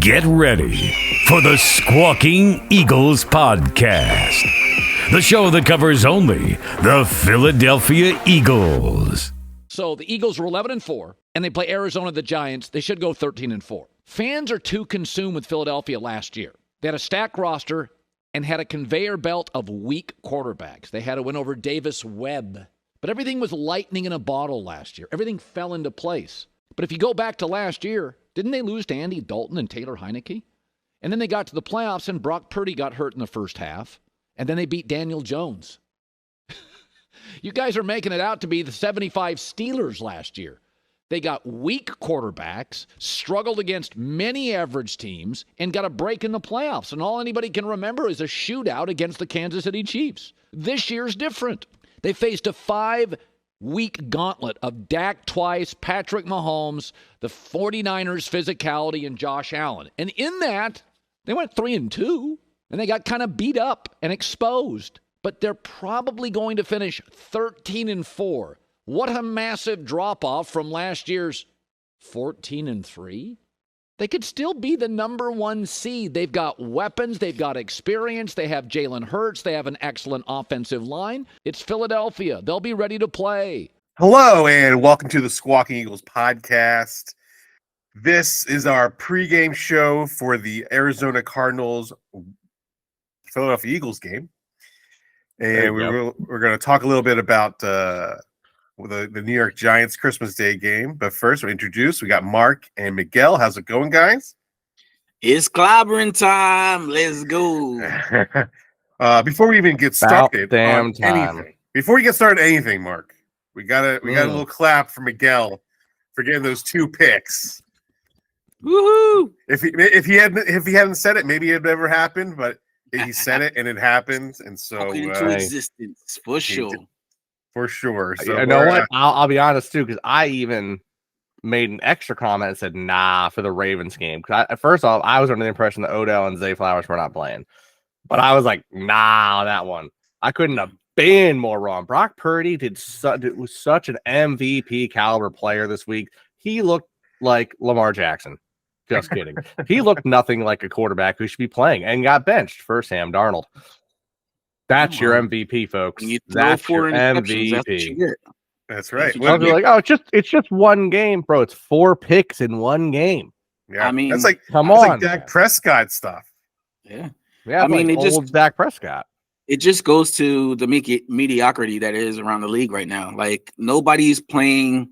Get ready for the Squawking Eagles Podcast, the show that covers only the Philadelphia Eagles. So the Eagles were 11-4, and they play Arizona, the Giants. They should go 13-4. Fans are too consumed with Philadelphia last year. They had a stacked roster and had a conveyor belt of weak quarterbacks. They had to win over Davis Webb. But everything was lightning in a bottle last year. Everything fell into place. But if you go back to last year, didn't they lose to Andy Dalton and Taylor Heineke? And then they got to the playoffs, and Brock Purdy got hurt in the first half. And then they beat Daniel Jones. You guys are making it out to be the 75 Steelers last year. They got weak quarterbacks, struggled against many average teams, and got a break in the playoffs. And all anybody can remember is a shootout against the Kansas City Chiefs. This year's different. They faced a 5-week gauntlet of Dak twice, Patrick Mahomes, the 49ers' physicality, and Josh Allen. And in that, they went 3-2, and they got kind of beat up and exposed. But they're probably going to finish 13-4. What a massive drop-off from last year's 14-3. They could still be the number one seed. They've got weapons. They've got experience. They have Jalen Hurts. They have an excellent offensive line. It's Philadelphia. They'll be ready to play. Hello, and welcome to the Squawking Eagles Podcast. This is our pregame show for the Arizona Cardinals Philadelphia Eagles game. And we're going to talk a little bit about the New York Giants Christmas Day game. But first, we got Mark and Miguel. How's it going, guys? It's clobbering time. Let's go. Before we even get started, Before we get started anything, Mark, we got a little clap for Miguel for getting those 2 picks. Woohoo! If he hadn't said it, maybe it never happened, but he said it and it happened, and so into existence for sure. For sure. So you know what? I'll be honest too, because I even made an extra comment and said nah for the Ravens game. Because first off, I was under the impression that Odell and Zay Flowers were not playing, but I was like, nah, that one. I couldn't have been more wrong. Brock Purdy was such an MVP caliber player this week. He looked like Lamar Jackson. Just kidding. He looked nothing like a quarterback who should be playing and got benched for Sam Darnold. That's your MVP, folks. That's your MVP. That's right. It's just one game, bro. It's 4 picks in one game. Yeah, I mean, that's like Dak Prescott stuff. Yeah. I mean, it just Dak Prescott. It just goes to the mediocrity that is around the league right now. Like nobody's playing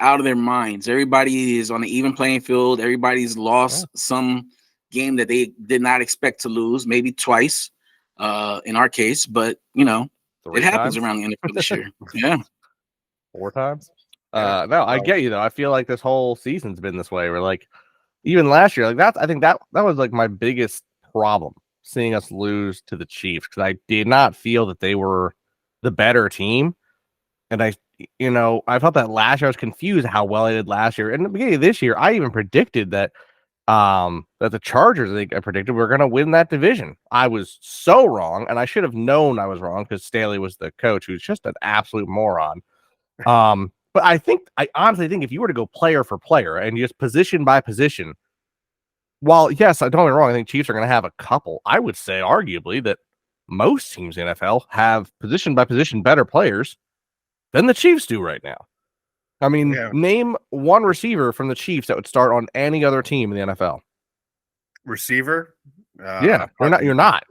out of their minds. Everybody is on an even playing field. Everybody's lost some game that they did not expect to lose, maybe twice in our case, but it happens around the NFL this year. Yeah. 4 times. I get you though. I feel like this whole season's been this way. Where like even last year, I think that was like my biggest problem, seeing us lose to the Chiefs, because I did not feel that they were the better team. And I felt that last year. I was confused how well I did last year. And at the beginning of this year, I even predicted that the Chargers, I predicted, were going to win that division. I was so wrong, and I should have known I was wrong because Staley was the coach, who's just an absolute moron. But I honestly think if you were to go player for player and just position by position, while yes, don't get me wrong, I think Chiefs are going to have a couple. I would say arguably that most teams in the NFL have position by position better players than the Chiefs do right now. I mean, name one receiver from the Chiefs that would start on any other team in the NFL. Receiver? You're not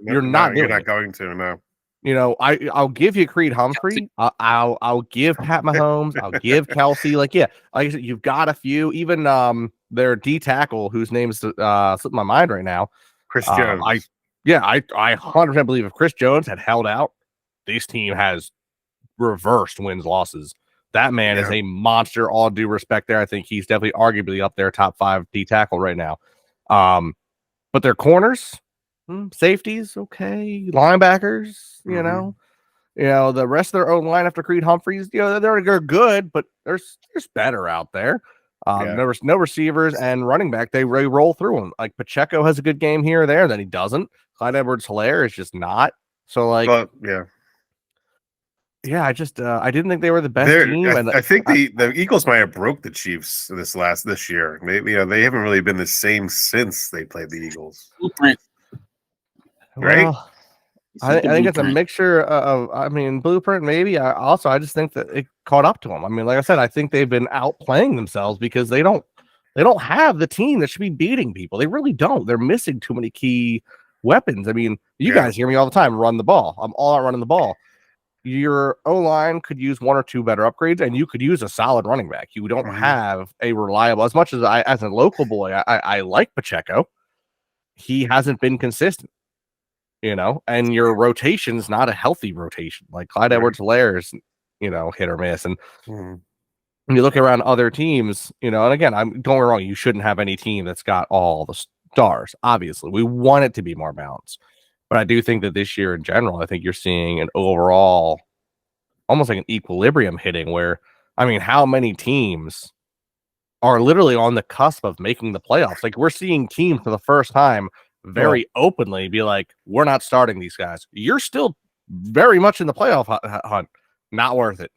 going to, no. I'll give you Creed Humphrey. I'll give Pat Mahomes. I'll give Kelsey. Like I said, you've got a few. Even their D tackle, whose name is slipping my mind right now, Chris Jones. I 100% believe if Chris Jones had held out, this team has reversed wins losses. That man is a monster. All due respect there. I think he's definitely arguably up there, top 5 D tackle right now. But their corners, safeties, okay, linebackers, the rest of their own line after Creed Humphreys, they're good, but there's better out there. No receivers and running back. They roll through them. Like Pacheco has a good game here or there, then he doesn't. Clyde Edwards-Helaire is just not. So Yeah, I didn't think they were the best team. I think the Eagles might have broke the Chiefs this year. They haven't really been the same since they played the Eagles. Blueprint. Right? Well, I think it's a mixture of, I mean, blueprint maybe. I just think that it caught up to them. I mean, like I said, I think they've been outplaying themselves because they don't have the team that should be beating people. They really don't. They're missing too many key weapons. I mean, you guys hear me all the time, run the ball. I'm all out running the ball. Your O-line could use one or two better upgrades, and you could use a solid running back. You don't have a reliable, as much as as a local boy, I like Pacheco. He hasn't been consistent. And your rotation's not a healthy rotation. Like Clyde Edwards-Helaire is, hit or miss. And when you look around other teams, and again, don't get me wrong, you shouldn't have any team that's got all the stars. Obviously, we want it to be more balanced. But I do think that this year in general, I think you're seeing an overall, almost like an equilibrium hitting where, I mean, how many teams are literally on the cusp of making the playoffs? Like we're seeing teams for the first time very openly be like, we're not starting these guys. You're still very much in the playoff hunt. Not worth it.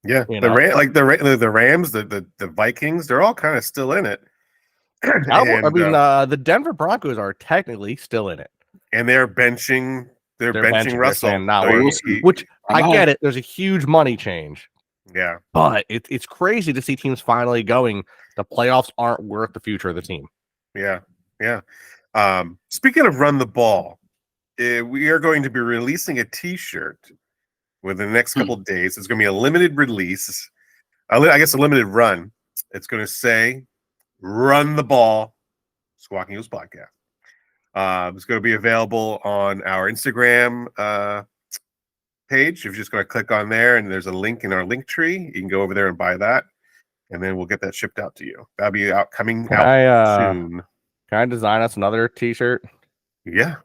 Yeah, the Rams, the Vikings, they're all kind of still in it. The Denver Broncos are technically still in it, and they're benching Russell, which I get it. There's a huge money change. Yeah, but it's crazy to see teams finally going. The playoffs aren't worth the future of the team. Yeah. Speaking of run the ball, we are going to be releasing a T-shirt within the next couple of days. It's going to be a limited release. I guess a limited run. It's going to say "Run the Ball," Squawking Eagles Podcast. It's going to be available on our Instagram page. You're just going to click on there, and there's a link in our link tree. You can go over there and buy that, and then we'll get that shipped out to you. That'll be coming out soon. Can I design us another T-shirt? Yeah.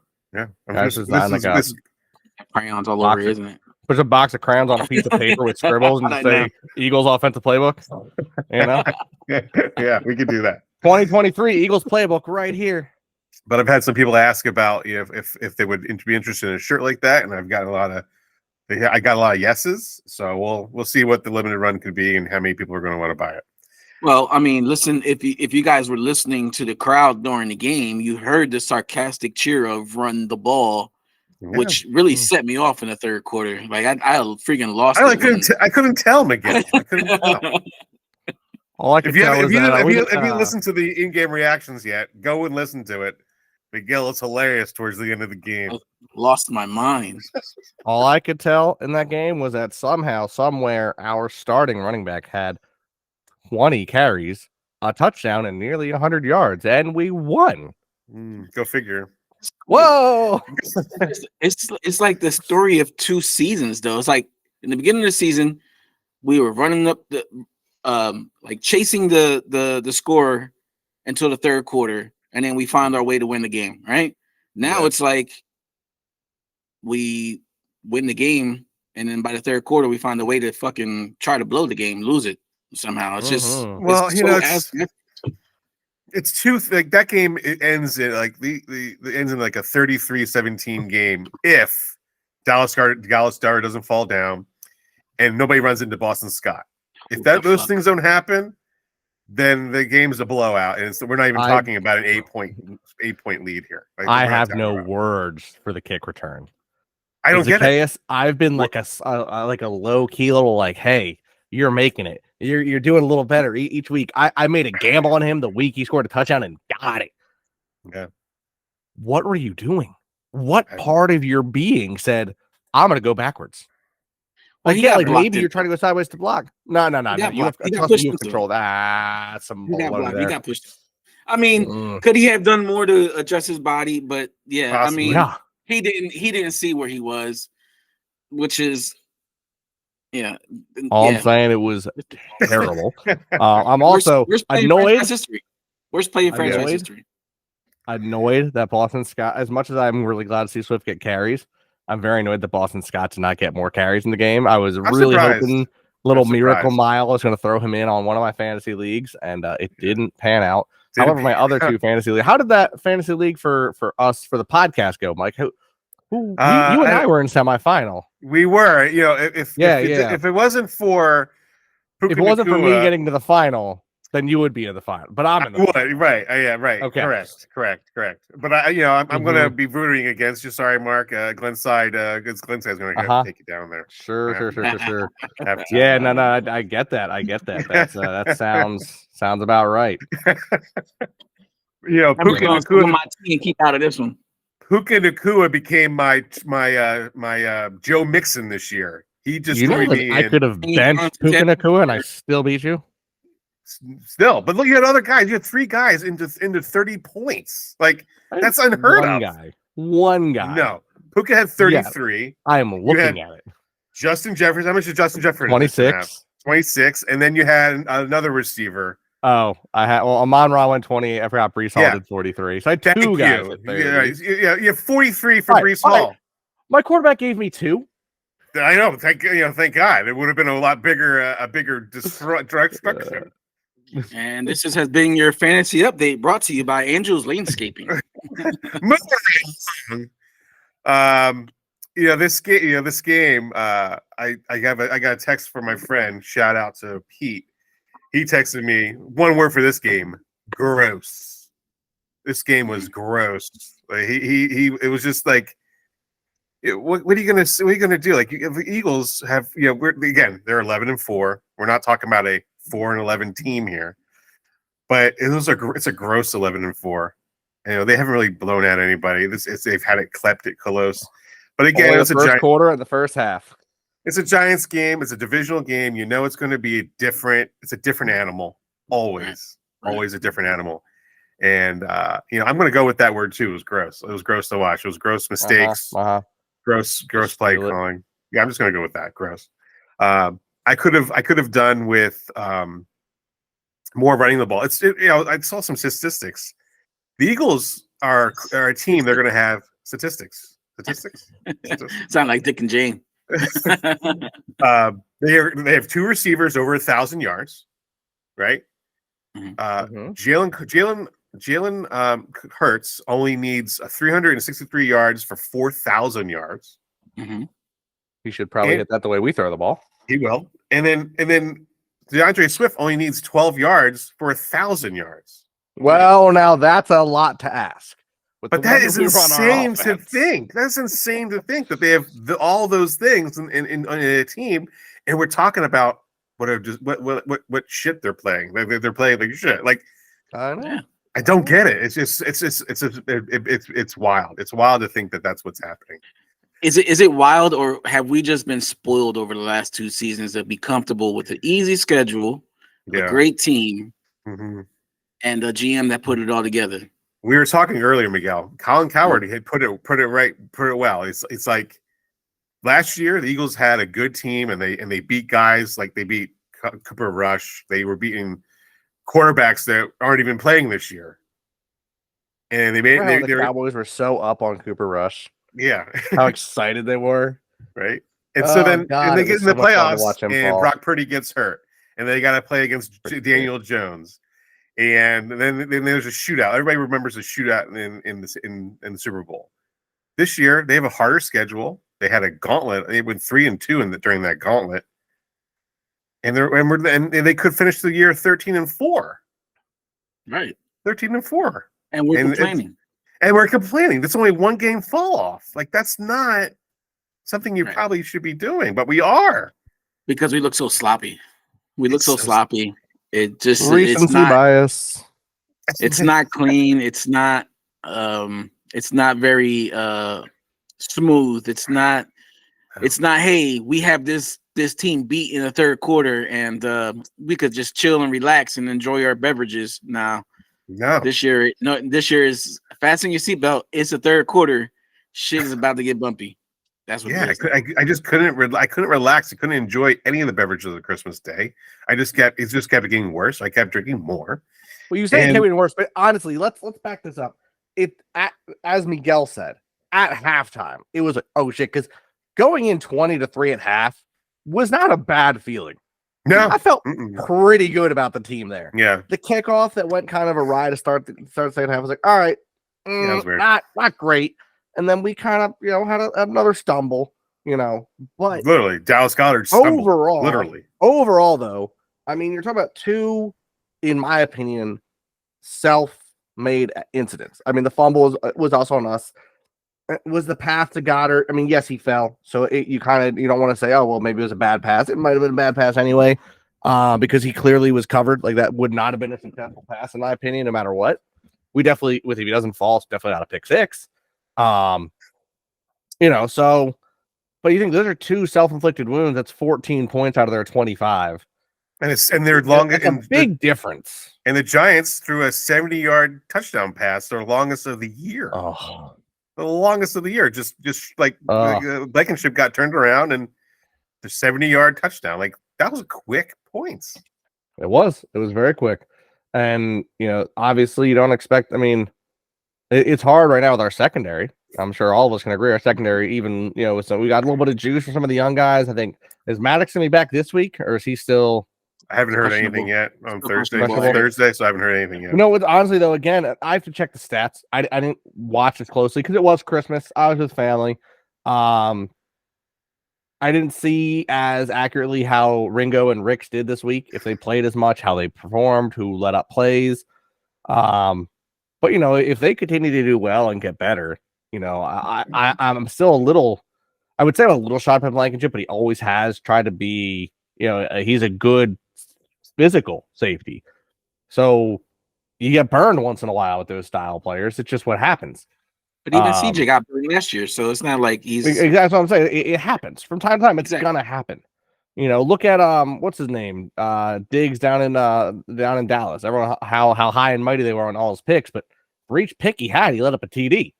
Crayons all over, isn't it? Put a box of crayons on a piece of paper with scribbles and say Eagles offensive playbook. Yeah, we could do that. 2023 Eagles playbook right here. But I've had some people ask about if they would be interested in a shirt like that, and I've gotten a lot of yeses. So we'll see what the limited run could be and how many people are going to want to buy it. Well, I mean, listen, if you guys were listening to the crowd during the game, you heard the sarcastic cheer of "Run the ball," which really set me off in the third quarter. Like I freaking lost. I couldn't tell, Miguel. I couldn't tell. All I could tell is that if you listen to the in-game reactions yet, go and listen to it. Miguel is hilarious towards the end of the game. I lost my mind. All I could tell in that game was that somehow, somewhere, our starting running back had 20 carries, a touchdown, and nearly 100 yards, and we won. Go figure. Whoa! It's like the story of two seasons, though. It's like in the beginning of the season, we were running up the chasing the score until the third quarter, and then we found our way to win the game. Right now, It's like we win the game, and then by the third quarter, we find a way to fucking try to blow the game, lose it somehow. It's just it's too like that game. It ends in like the ends in like a 33-17 game if Dallas Star doesn't fall down and nobody runs into Boston Scott. If those things don't happen, then the game's a blowout, and we're not even talking about an 8-point lead here. Like, I have no words for the kick return. I don't get it. I've been like a low key little like, hey, you're making it. You're doing a little better each week. I made a gamble on him the week he scored a touchdown and got it. Yeah. What were you doing? What part of your being said, I'm going to go backwards? Like, maybe you're trying to go sideways to block. No. You have control that. He got pushed. I mean, could he have done more to adjust his body? But yeah, possibly. I mean, he didn't see where he was, which is, I'm saying, it was terrible. I'm also annoyed. Worst play in franchise history. Annoyed that Boston Scott, as much as I'm really glad to see Swift get carries, I'm very annoyed that Boston Scott did not get more carries in the game. I was really hoping Miracle Mile was going to throw him in on one of my fantasy leagues, and it didn't pan out. However, my other two fantasy leagues. How did that fantasy league for us for the podcast go, Mike? You and I were in semifinal. We were, if it wasn't for If it wasn't for me getting to the final, then you would be in the final. But I'm in the final. Right. Yeah, right. Okay. Correct. But I'm going to be rooting against you. Sorry, Mark. Glenside, because Glenside's going to take you down there. Sure. Yeah, no, I get that. That's that sounds about right. I'm going to my team keep out of this one. Puka Nacua became my Joe Mixon this year. He just I could have benched Puka Nacua and I still beat you. Still, but look, you had other guys. You had 3 guys into 30 points. Like that's unheard of. One guy. No, Puka had 33. Yeah, I am looking at it. Justin Jefferson. How much did Justin Jefferson? 26. 26, and then you had another receiver. Oh, Amon-Ra went 20. I forgot Brees Hall did 43. So I had 2 guys. Yeah, you have 43 for Brees Hall. My quarterback gave me 2. I know. Thank God. It would have been a lot bigger, drug spectrum. And this has been your fantasy update, brought to you by Angel's Landscaping. This game. I got a text from my friend. Shout out to Pete. He texted me one word for this game: gross. This game was gross. Like, it was just like, what are you gonna do? Like, the Eagles have, they're 11-4. We're not talking about a 4-11 team here, but it's a gross 11-4. They haven't really blown out anybody. They've had it klept at close, but again, it's a first quarter and the first half. It's a Giants game. It's a divisional game. It's going to be it's a different animal. Always a different animal. And I'm going to go with that word too. It was gross. It was gross to watch. It was gross mistakes. Gross play calling. Yeah, I'm just going to go with that. Gross. I could have done with more running the ball. I saw some statistics. The Eagles are a team. They're going to have statistics. Sound like Dick and Jane. They have 2 receivers over 1,000 yards, right? Jalen Hurts only needs 363 yards for 4,000 yards. He should probably hit that the way we throw the ball. He will. And then DeAndre Swift only needs 12 yards for 1,000 yards. Well, now that's a lot to ask. But that is insane to think. That's insane to think that they have all those things in a team, and we're talking about what shit they're playing. They're playing like shit. Like, I know. I don't get it. It's wild. It's wild to think that that's what's happening. Is it wild, or have we just been spoiled over the last 2 seasons to be comfortable with an easy schedule, a great team, and a GM that put it all together? We were talking earlier, Miguel. Colin Cowherd had put it well. It's like last year the Eagles had a good team and they beat guys like they beat Cooper Rush. They were beating quarterbacks that aren't even playing this year. And the Cowboys were so up on Cooper Rush. Yeah. How excited they were. Right. And so then they get in the playoffs and Brock Purdy gets hurt. And they got to play against Daniel Jones. And then there's a shootout. Everybody remembers the shootout in the Super Bowl. This year they have a harder schedule. They had a gauntlet. They went 3-2 during that gauntlet, and they could finish the year 13-4. Right, 13-4, and we're complaining. And we're complaining. That's only 1 game fall off. Like, that's not something you probably should be doing, but we are, because we look so sloppy. Sloppy. It just recency bias. It's not clean. It's not very smooth. It's not. Hey, we have this team beat in the third quarter, and we could just chill and relax and enjoy our beverages. No. This year is fasten your seatbelt. It's the third quarter. Shit is about to get bumpy. That's what. Yeah, I just couldn't. I couldn't relax. I couldn't enjoy any of the beverages of Christmas Day. It just kept getting worse. I kept drinking more. Well, you say it kept getting worse, but honestly, let's back this up. As Miguel said, at halftime, it was like, oh shit, because going in 20-3 at half was not a bad feeling. No, I felt pretty good about the team there. Yeah, the kickoff that went kind of awry to start the second half was like, all right, that was weird. Not great. and then we kind of had another stumble. But literally Dallas Goedert stumbled. Overall, though, I mean, you're talking about two, in my opinion, self-made incidents. I mean, the fumble was also on us. It was the pass to Goddard. I mean, yes, he fell. So you don't want to say, oh, well, maybe it was a bad pass. It might have been a bad pass anyway, because he clearly was covered. Like, that would not have been a successful pass, in my opinion, no matter what. We definitely, if he doesn't fall, it's definitely not a pick six. So, but you think those are two self-inflicted wounds? That's 14 points out of their 25. And they're long. That's a big difference. And the Giants threw a 70-yard touchdown pass, their longest of the year. Oh. The longest of the year. Just like Blankenship got turned around and the 70-yard touchdown. Like, that was quick points. It was very quick. And, obviously you don't expect, I mean, it's hard right now with our secondary. I'm sure all of us can agree. Our secondary, even, so we got a little bit of juice for some of the young guys. I think, is Maddox going to be back this week, or is he still? I haven't heard anything yet on Thursday. Thursday, so I haven't heard anything yet. Honestly, though, again, I have to check the stats. I didn't watch as closely because it was Christmas. I was with family. I didn't see as accurately how Ringo and Ricks did this week, if they played as much, how they performed, who let up plays. But if they continue to do well and get better, I'm still I would say I'm a little shot at Blankenship, but he always has tried to be, he's a good physical safety. So you get burned once in a while with those style players. It's just what happens. But even CJ got burned last year, so it's not like he's exactly what I'm saying. It happens from time to time. It's gonna happen. Look at what's his name? Diggs down in Dallas. Everyone how high and mighty they were on all his picks, but for each pick he had, he let up a TD.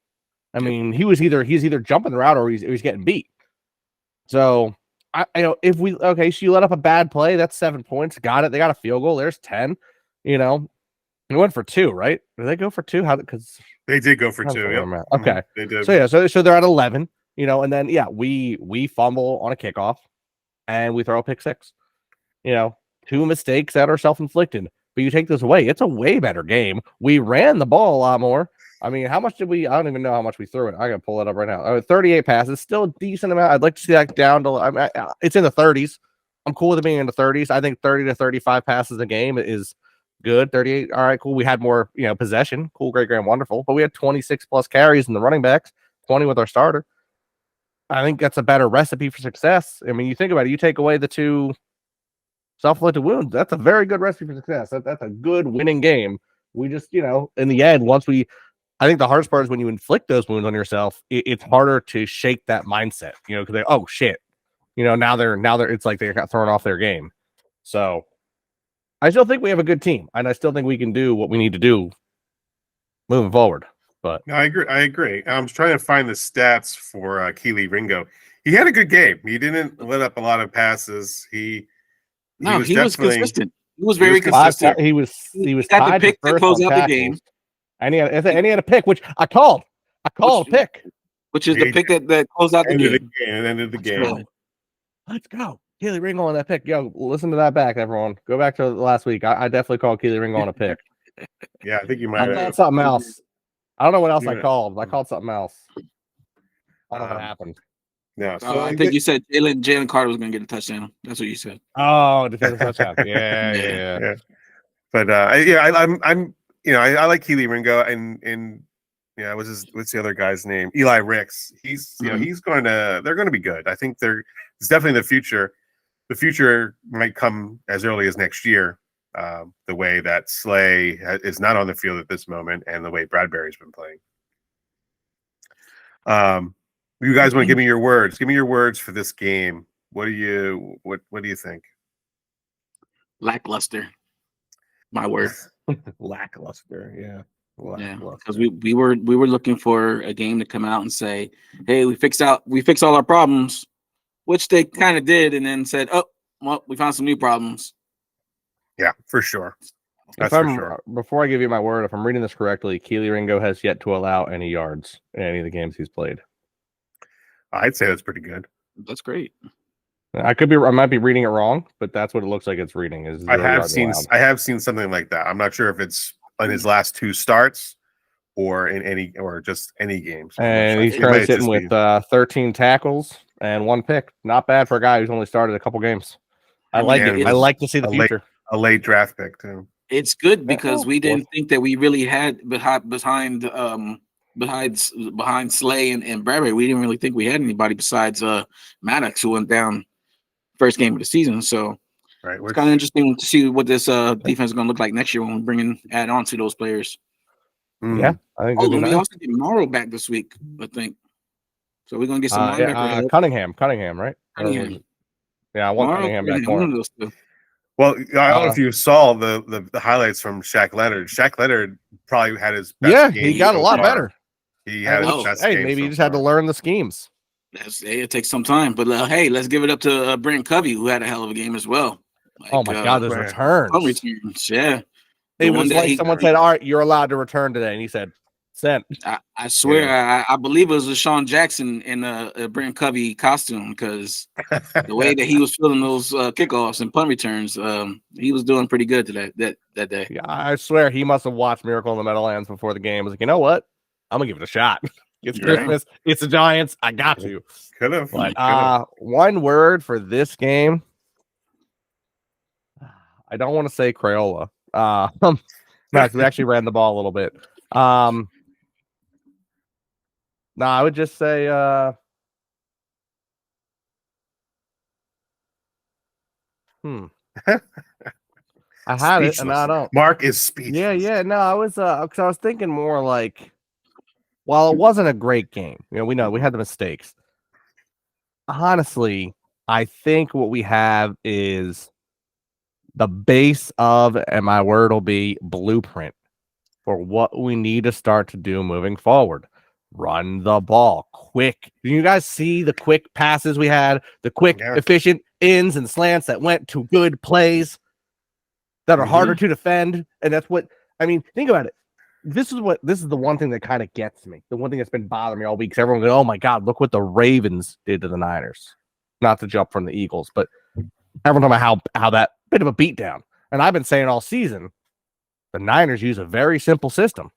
I mean, he's either jumping the route or he's getting beat. So so you let up a bad play, that's 7 points. Got it. They got a field goal. There's 10. It went for 2, right? Did they go for 2? How? Because they did go for 2. Yep. Okay, they did. So they're at 11. And then we fumble on a kickoff, and we throw a pick six. 2 mistakes that are self-inflicted. But you take this away, it's a way better game. We ran the ball a lot more. I mean, how much did we? I don't even know how much we threw it. I gotta pull it up right now. 38 passes, still a decent amount. I'd like to see that down to. It's in the 30s. I'm cool with it being in the 30s. I think 30 to 35 passes a game is good. 38. All right, cool. We had more, possession. Cool, great, grand, wonderful. But we had 26 plus carries in the running backs, 20 with our starter. I think that's a better recipe for success. I mean, you think about it. You take away the 2 self-inflicted wounds. That's a very good recipe for success. That's a good winning game. We just, in the end, I think the hardest part is when you inflict those wounds on yourself, it's harder to shake that mindset, because oh shit, now they're it's like they got thrown off their game. So I still think we have a good team, and I still think we can do what we need to do moving forward. But no, I agree. I'm trying to find the stats for Keely Ringo. He had a good game. He didn't let up a lot of passes. He was consistent. He was very consistent. He was got tied the pick to to close out the game. And he had a pick, which I called. A pick. Which is the pick that closed out the game. Ended the game. Let's go. Keely Ringo on that pick. Yo, listen to that back, everyone. Go back to last week. I definitely called Keely Ringo on a pick. Yeah, I think you might have. I called something else. I don't know what else I called. I called something else. I don't know what happened. Yeah, so I think you said Jalen Carter was going to get a touchdown. That's what you said. Oh, defensive touchdown. Yeah. But I'm I like Keely Ringo and what's the other guy's name? Eli Ricks. He's they're going to be good. I think it's definitely the future. The future might come as early as next year. The way that Slay is not on the field at this moment, and the way Bradbury's been playing. You guys want to give me your words? Give me your words for this game. What do you think? Lackluster. My word. Lackluster. Yeah. Because we were looking for a game to come out and say, hey, we fixed all our problems, which they kind of did, and then said, oh, well, we found some new problems. Yeah, for sure. That's for sure. Before I give you my word, if I'm reading this correctly, Keely Ringo has yet to allow any yards in any of the games he's played. I'd say that's pretty good. That's great. I might be reading it wrong, but that's what it looks like it's reading. I have seen something like that. I'm not sure if it's in his last 2 starts or in any or just any games. And he's currently sitting with 13 tackles and 1 pick. Not bad for a guy who's only started a couple games. I like it. I like to see the future. A late draft pick too. It's good because we didn't think that we really had behind Slay and Bradbury. We didn't really think we had anybody besides Maddox, who went down first game of the season. So it's kind of interesting to see what this defense is going to look like next year when we add on to those players. Yeah, I think. We also get Morrow back this week, I think. So we're going to get some linebacker. Cunningham, right? Cunningham. Yeah, I want Cunningham back for him. Well, I don't know if you saw the highlights from Shaq Leonard. Shaq Leonard probably had his best game. He got a lot better. He had his best game. Maybe he just had to learn the schemes. It takes some time, but hey, let's give it up to Brent Covey, who had a hell of a game as well. Oh my God, those returns! Yeah. It was like someone said, "All right, you're allowed to return today," and he said, "Sent." I swear, I believe it was a Sean Jackson in a Brent Covey costume, because the way that he was filling those kickoffs and punt returns, he was doing pretty good that day. Yeah, I swear he must have watched Miracle in the Meadowlands before the game. Was like, you know what? I'm gonna give it a shot. It's Christmas. It's the Giants. I got to. Could have. One word for this game. I don't want to say Crayola. Max, we actually ran the ball a little bit. I would just say I had it and I don't. Mark is speechless. Yeah. No, I was because I was thinking more like, while it wasn't a great game, we know we had the mistakes. Honestly, I think what we have is the base of, and my word will be blueprint for what we need to start to do moving forward. Run the ball quick. Did you guys see the quick passes we had? The quick, efficient ins and slants that went to good plays that are harder to defend. And that's what, think about it. This is the one thing that kind of gets me. The one thing that's been bothering me all week. Everyone goes, "Oh my God, look what the Ravens did to the Niners." Not to jump from the Eagles, but everyone talking about how that bit of a beatdown. And I've been saying all season, the Niners use a very simple system.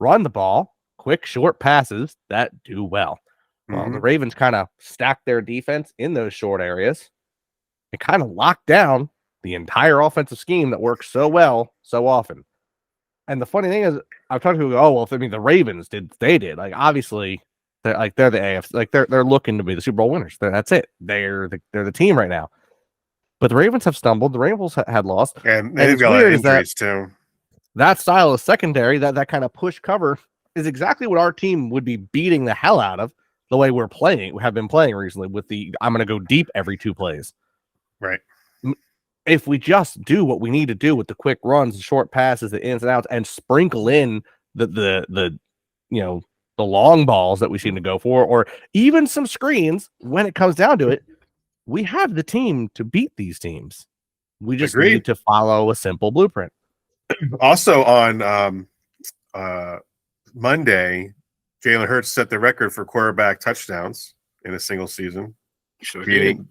Run the ball, quick, short passes that do well. Well, the Ravens kind of stacked their defense in those short areas and kind of locked down the entire offensive scheme that works so well so often. And the funny thing is, I've talked to people go, the Ravens did. Like, obviously, they're the AFC. Like, they're looking to be the Super Bowl winners. That's it. They're the team right now. But the Ravens have stumbled. The Ravens had lost. And they've got injuries too. That style of secondary, that kind of push cover, is exactly what our team would be beating the hell out of the way we have been playing recently with the I'm going to go deep every 2 plays. Right. If we just do what we need to do with the quick runs, the short passes, the ins and outs, and sprinkle in the long balls that we seem to go for, or even some screens when it comes down to it, we have the team to beat these teams. We just need to follow a simple blueprint. Also on Monday, Jalen Hurts set the record for quarterback touchdowns in a single season, beating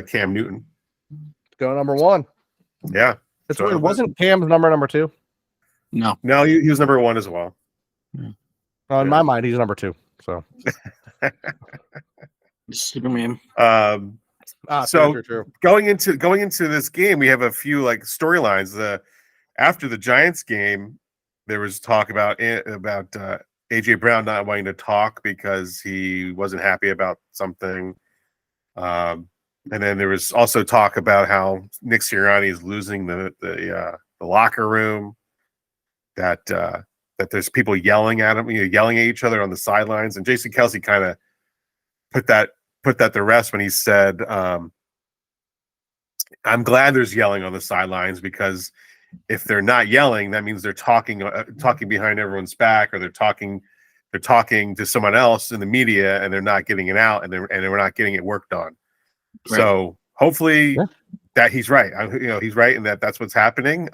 Cam Newton. Go number 1. Yeah. It's weird. Wasn't Cam's number 2? No, he was number 1 as well. Yeah. In my mind, he's number 2. So Superman. True. Going into this game, we have a few storylines. After the Giants game, there was talk about AJ Brown not wanting to talk because he wasn't happy about something. And then there was also talk about how Nick Sirianni is losing the locker room. That there's people yelling at him, yelling at each other on the sidelines. And Jason Kelce kind of put that to rest when he said, "I'm glad there's yelling on the sidelines, because if they're not yelling, that means they're talking behind everyone's back, or they're talking to someone else in the media, and they're not getting it out, and we're not getting it worked on." Right. So hopefully that he's right. He's right, and that's what's happening.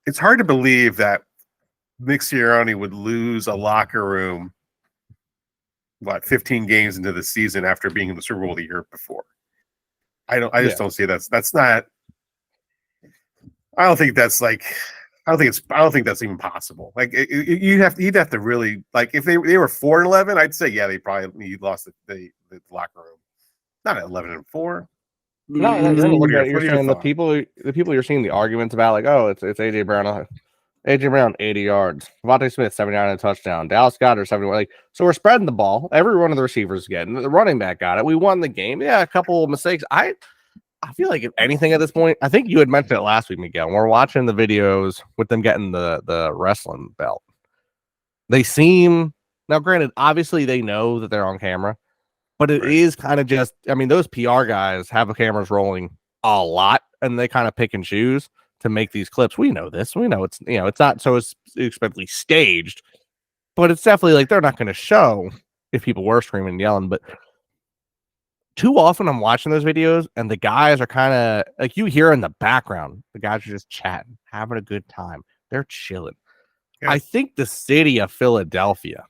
It's hard to believe that Nick Sirianni would lose a locker room 15 games into the season after being in the Super Bowl the year before. I just don't see that's not. I don't think that's I don't think that's even possible. Like you'd have to really like if they were 4-11, I'd say yeah, they probably lost the locker room. Not at 11-4. No, you're gonna look at it. You're What are your saying the thoughts? people you're seeing the arguments about, like, oh, it's AJ Brown. AJ Brown 80 yards. Devontae Smith 79 and a touchdown. Dallas Goedert 71. Like, so we're spreading the ball. Every one of the receivers getting the running back got it. We won the game. Yeah, a couple of mistakes. I feel like if anything at this point, I think you had mentioned it last week, Miguel. We're watching the videos with them getting the wrestling belt. They seem now, granted, obviously they know that they're on camera. But it is kind of just, I mean, those PR guys have the cameras rolling a lot, and they kind of pick and choose to make these clips. We know this. We know it's, it's not so expectedly staged, but it's definitely like they're not going to show if people were screaming and yelling. But too often I'm watching those videos, and the guys are kind of like you hear in the background, the guys are just chatting, having a good time. They're chilling. Yeah. I think the city of Philadelphia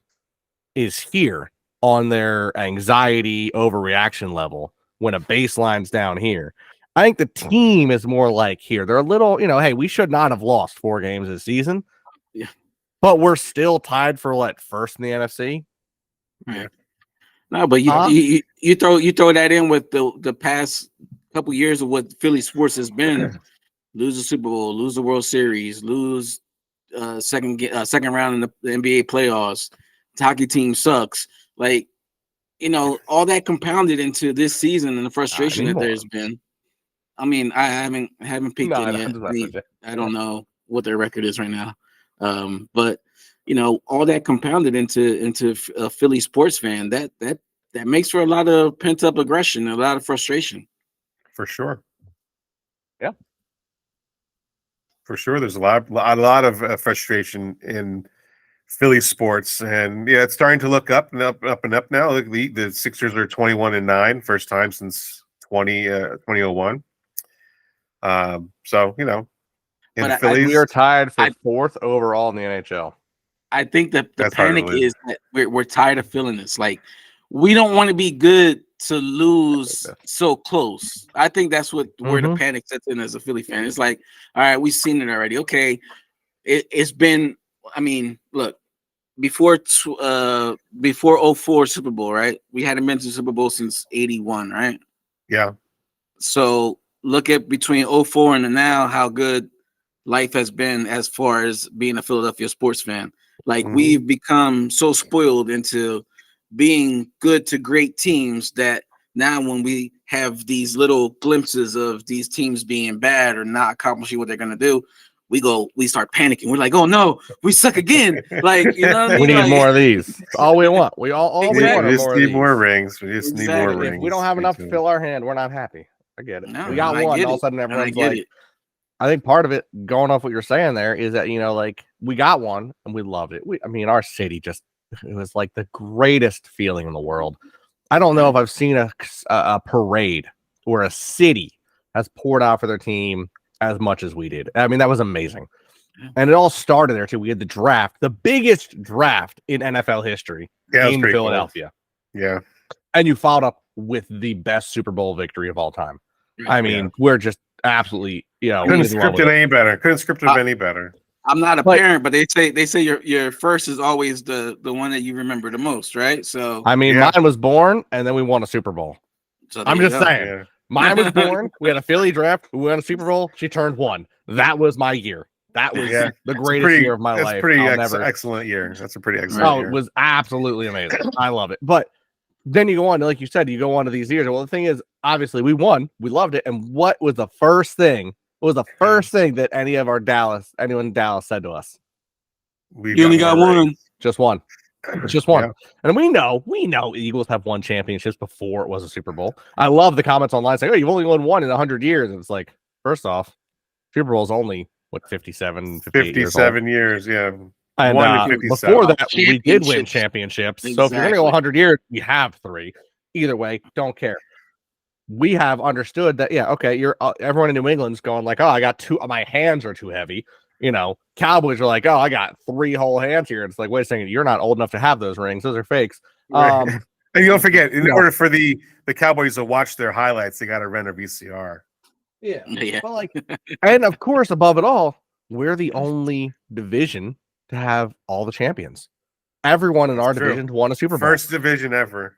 is here on their anxiety overreaction level when a baseline's down here. I think the team is more like here. They're a little, hey, we should not have lost 4 games this season. Yeah. But we're still tied for first in the NFC. Yeah. No, but you throw that in with the past couple years of what Philly sports has been. Lose the Super Bowl, lose the World Series, lose second round in the NBA playoffs. The hockey team sucks. Like, all that compounded into this season and the frustration that there's been. I mean, I haven't peeked in yet. I don't know what their record is right now. But all that compounded into a Philly sports fan, that makes for a lot of pent up aggression, a lot of frustration. For sure. Yeah. For sure. There's a lot of frustration in Philly sports, and yeah, it's starting to look up and up now. The Sixers are 21-9, first time since 2001. So Phillies, we are tied for 4th overall in the NHL. I think that the panic is that we're tired of feeling this. Like, we don't want to be good to lose so close. I think that's where the panic sets in as a Philly fan. It's like, all right, we've seen it already. Okay, it's been. I mean, look. Before 04 Super Bowl, right? We hadn't been to Super Bowl since 81, right? Yeah. So look at between 04 and now how good life has been as far as being a Philadelphia sports fan. Like, we've become so spoiled into being good to great teams that now when we have these little glimpses of these teams being bad or not accomplishing what they're going to do, we start panicking. We're like, oh no, we suck again. Like, you know what I mean? We need more of these. That's all we want. We want we just need more rings. We just need more rings. If we don't have enough to fill our hand, we're not happy. I get it. No, we got one. All of a sudden, everyone's like, I think part of it, going off what you're saying there, is that, we got one and we loved it. Our city it was like the greatest feeling in the world. I don't know if I've seen a parade where a city has poured out for their team as much as we did. I mean, that was amazing. And it all started there too. We had the draft, the biggest draft in NFL history in Philadelphia. Cool. Yeah. And you followed up with the best Super Bowl victory of all time. I mean, we're just absolutely, couldn't script it any better. Couldn't script it any better. I'm not a parent, but they say your first is always the one that you remember the most, right? So mine was born and then we won a Super Bowl. So I'm just saying. Yeah. Mine was born. We had a Philly draft. We won a Super Bowl. She turned 1. That was my year. That was the greatest year of my life. That's a pretty excellent year. That's a pretty excellent year. It was absolutely amazing. I love it. But then you go on, like you said, you go on to these years. Well, the thing is, obviously, we won. We loved it. And what was the first thing? What was the first thing that anyone in Dallas said to us? You only got one. Just one. Just one. Yeah. And we know Eagles have won championships before it was a Super Bowl. I love the comments online saying, oh, you've only won one in 100 years. And it's like, first off, Super Bowl is only, 57 years, yeah. And before that, we did win championships. Exactly. So if you're going to go 100 years, we have 3. Either way, don't care. We have understood that, you're everyone in New England's going like, oh, I got 2, my hands are too heavy. Cowboys are like, oh, I got 3 whole hands here. It's like, wait a second, you're not old enough to have those rings. Those are fakes. Right. And you don't forget, in order for the Cowboys to watch their highlights, they got to rent a VCR. Yeah. But and of course, above it all, we're the only division to have all the champions. Everyone in our division won a Super Bowl. First division ever.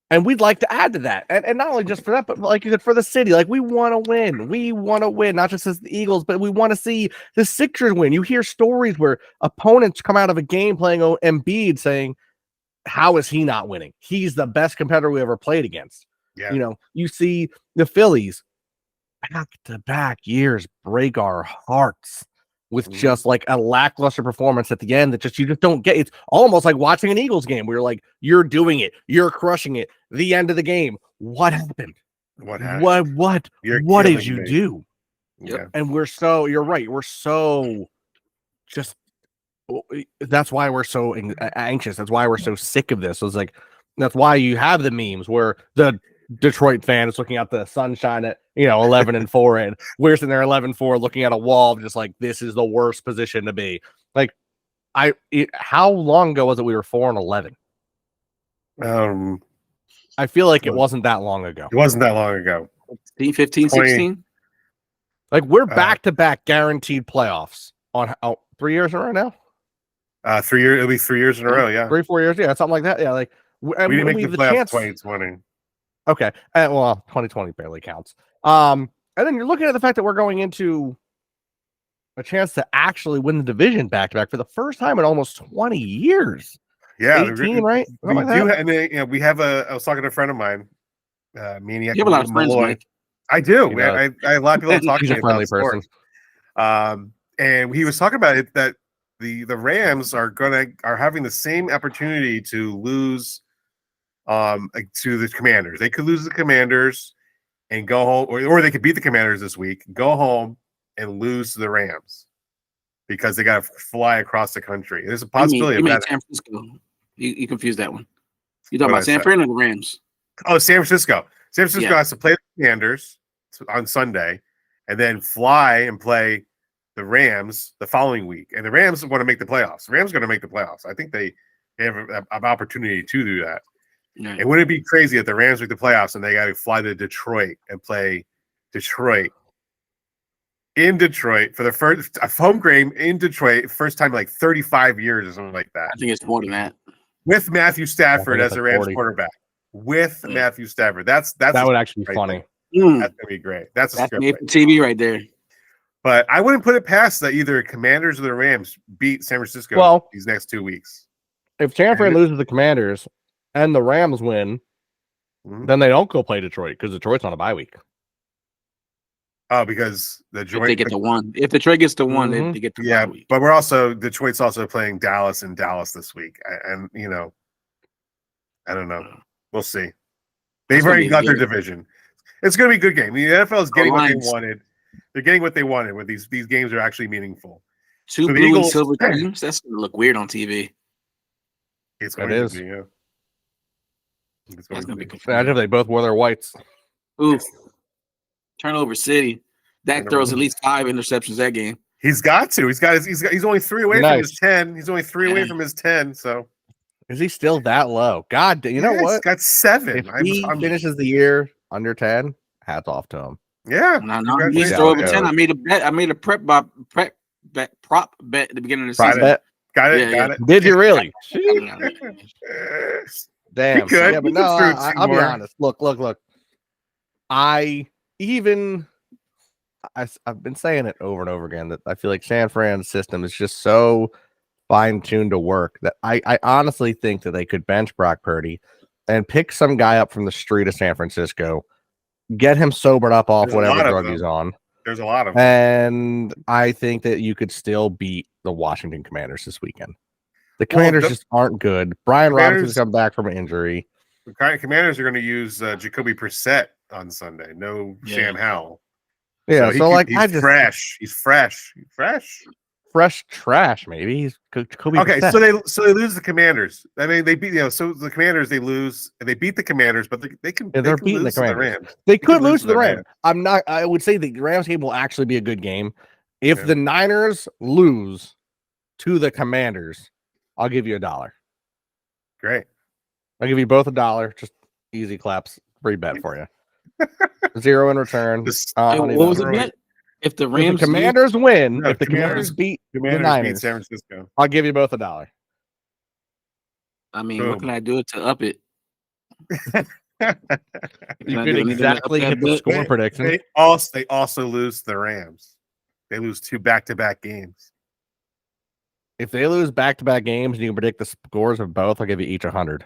And we'd like to add to that. And not only just for that, but like you said, for the city. Like, we want to win. We want to win, not just as the Eagles, but we want to see the Sixers win. You hear stories where opponents come out of a game playing Embiid saying, how is he not winning? He's the best competitor we ever played against. Yeah. You know, you see the Phillies back-to-back years break our hearts with just like a lackluster performance at the end that you just don't get. It's almost like watching an Eagles game where you're like, you're doing it, you're crushing it. The end of the game, what happened? What happened? What did you do? Yeah. And you're right. We're so just, that's why we're so anxious. That's why we're so sick of this. It's like, that's why you have the memes where the Detroit fan is looking out the sunshine at 11-4, and we're sitting there 11-4 looking at a wall, just like, this is the worst position to be. Like, how long ago was it we were 4-11? I feel like it wasn't that long ago. It wasn't that long ago. 15, 16. Like, we're back to back guaranteed playoffs on 3 years in a row now. 3 years. It'll be 3 years in a row. Yeah, 3-4 years. Yeah, something like that. Yeah, like we didn't make the playoffs 2020. Okay. Well, 2020 barely counts. And then you're looking at the fact that we're going into a chance to actually win the division back-to-back for the first time in almost 20 years. Yeah. 18, right? We do. And we have I was talking to a friend of mine, Maniac. You have a lot of friends, Mike. I do. I a lot of people talk to me a friendly person. And he was talking about it, that the Rams are having the same opportunity to lose to the Commanders. They could lose the Commanders and go home, or they could beat the Commanders this week, go home and lose to the Rams because they got to fly across the country. There's a possibility of that. San Francisco. You confused that one. You talking about San Fran or the Rams? Oh, San Francisco. San Francisco has to play the Commanders on Sunday and then fly and play the Rams the following week. And the Rams want to make the playoffs. The Rams are going to make the playoffs. I think they have an opportunity to do that. Right. And wouldn't it be crazy if the Rams make the playoffs and they got to fly to Detroit and play Detroit in Detroit for the first home game in Detroit, first time in like 35 years or something like that? I think it's more than that. With Matthew Stafford as the Rams quarterback. With Matthew Stafford. That would actually be funny. That's gonna be great. That's made for TV right there. But I wouldn't put it past that either Commanders or the Rams beat San Francisco these next 2 weeks. If San Fran loses the Commanders and the Rams win, then they don't go play Detroit because Detroit's on a bye week. Oh, because if they get to one. If Detroit gets to one, they get to bye week. But Detroit's also playing Dallas in Dallas this week. And I don't know. We'll see. They've already got their division. It's going to be a good game. The NFL is getting what they wanted. They're getting what they wanted where these games are actually meaningful. Two blue and silver teams? That's going to look weird on TV. It's going to be, yeah. That's going to be confusing. Imagine if they both wore their whites. Oof. Turnover City. Dak throws at least 5 interceptions that game. He's got to. He's only 3 away from his 10. He's only 3 away from his 10, so. Is he still that low? God, you know what? He's got 7. If he finishes the year under 10, hats off to him. Yeah. No, he's still over 10. I made a bet. I made a prop bet at the beginning of the season. Got it. Did you really? Damn. Yeah, but no, I'll be honest. Look. I've been saying it over and over again that I feel like San Fran's system is just so fine-tuned to work that I honestly think that they could bench Brock Purdy and pick some guy up from the street of San Francisco, get him sobered up off whatever drug he's on. There's a lot of them. And I think that you could still beat the Washington Commanders this weekend. The Commanders just aren't good. Brian Robinson's come back from an injury. The Commanders are going to use Jacoby Brissett on Sunday. No Sam Howell. Yeah, he's fresh. He's fresh. Fresh trash, maybe. He's Jacoby Brissett. So they lose the Commanders. I mean, they beat so the Commanders they lose and they beat the Commanders, but they can they're beating the Commanders. They could lose to the Rams. I would say the Rams game will actually be a good game. If the Niners lose to the Commanders, I'll give you $1. Great. I'll give you both $1. Just easy claps. Free bet for you. 0 in return. What was the bet? If the If Rams the Commanders win, No, if the Commanders beat the Commanders beat Niners, San Francisco. I'll give you both $1. I mean, Boom. what can I do to up it? You Can I could do anything to up exactly that hit the bet? score prediction. They also lose the Rams. They lose 2 back-to-back games. If they lose back-to-back games and you can predict the scores of both, I'll give you each 100.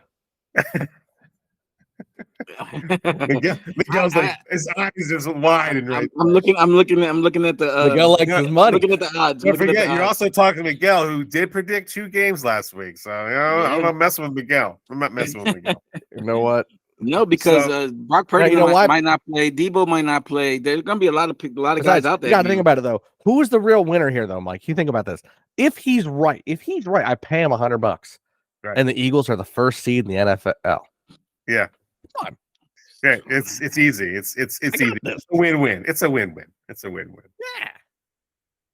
Miguel's like his eyes just wide and right. I'm looking at the Miguel likes his money. looking at the odds. Don't looking at forget, the you're odds. also talking to Miguel, who did predict 2 games last week. So I'm not messing with Miguel. I'm not messing with Miguel. You know what? No, because Brock Purdy you know what? might not play. Debo might not play. There's gonna be a lot of guys Besides, out there. You got to think about it though. Who's the real winner here, though, Mike? You think about this. If he's right, I pay him $100, Right. and the Eagles are the first seed in the NFL. Yeah. Come on. Yeah, it's easy. It's easy. It's a win-win. It's a win-win. Yeah.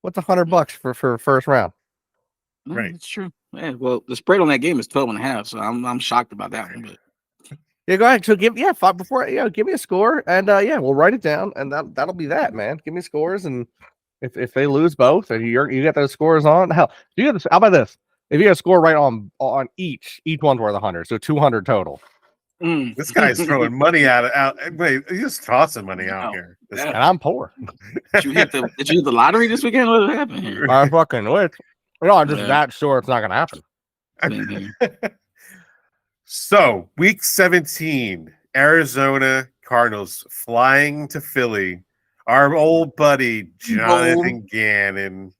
What's $100 for first round? Right. That's true. Yeah, well, the spread on that game is 12.5, so I'm shocked about that one. But Yeah, go ahead. So give me a score, and we'll write it down, and that'll be that, man. Give me scores, and if they lose both, and you get those scores on, hell, how about this? If you get a score right on each one's worth 100, so 200 total. This guy's throwing money out. Wait, he's just tossing money out here. And I'm poor. did you hit the lottery this weekend? What happened here? I fucking wish. I'm just Yeah. that sure it's not gonna happen. So, week 17, Arizona Cardinals flying to Philly. Our old buddy Jonathan Gannon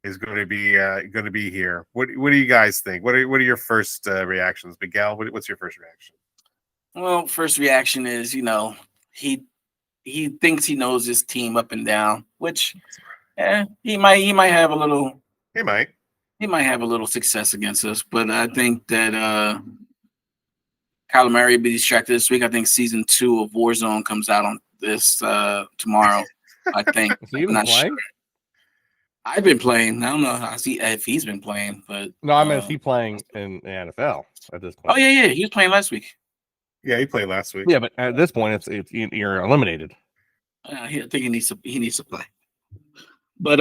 is going to be here. What do you guys think? What are your first reactions, Miguel? What's your first reaction? Well, first reaction is, he thinks he knows his team up and down, which he might have a little. He might. He might have a little success against us, but I think that Kyler Murray will be distracted this week. I think season 2 of Warzone comes out on this tomorrow. I think. Is he even playing? Sure. I've been playing. I don't know if he's been playing, but No, I mean, is he playing in the NFL at this point? Oh yeah, he was playing last week. Yeah, he played last week. Yeah, but at this point, it's you're eliminated. I think he needs to play. But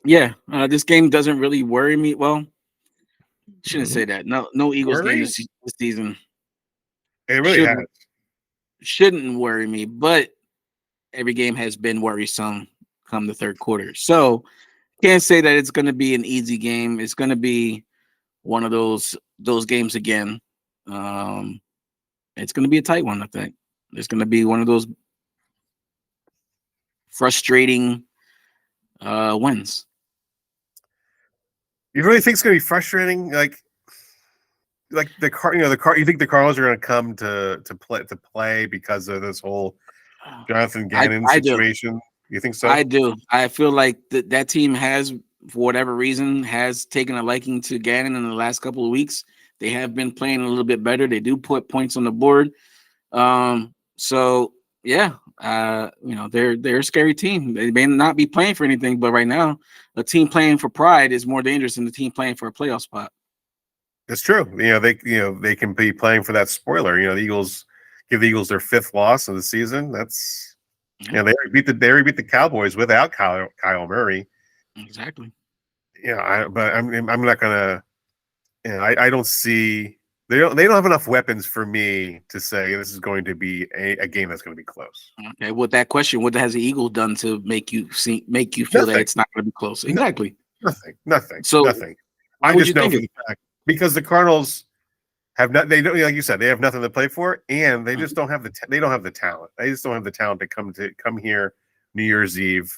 this game doesn't really worry me. Well, shouldn't say that. No Eagles game this season. It really has. Shouldn't worry me, but every game has been worrisome come the third quarter. So can't say that it's going to be an easy game. It's going to be one of those games again. It's going to be a tight one, I think. It's going to be one of those frustrating wins. You really think it's going to be frustrating? Like you think the Cardinals are going to come to play because of this whole Jonathan Gannon situation? Do. You think so? I do. I feel like that team has, for whatever reason, has taken a liking to Gannon in the last couple of weeks. They have been playing a little bit better. They do put points on the board. So yeah, they're a scary team. They may not be playing for anything, but right now, a team playing for pride is more dangerous than the team playing for a playoff spot. That's true. They can be playing for that spoiler. The Eagles give the Eagles their 5th loss of the season. That's they already beat the Cowboys without Kyle Murray. Exactly. But I'm not gonna. I don't see they don't have enough weapons for me to say this is going to be a game that's going to be close. Okay. With that question, what has the Eagles done to make you feel that it's not going to be close? Exactly. Nothing. So nothing. I just know for the fact because the Cardinals have not. They don't, like you said, they have nothing to play for, and they just don't have they don't have the talent. They just don't have the talent to come here New Year's Eve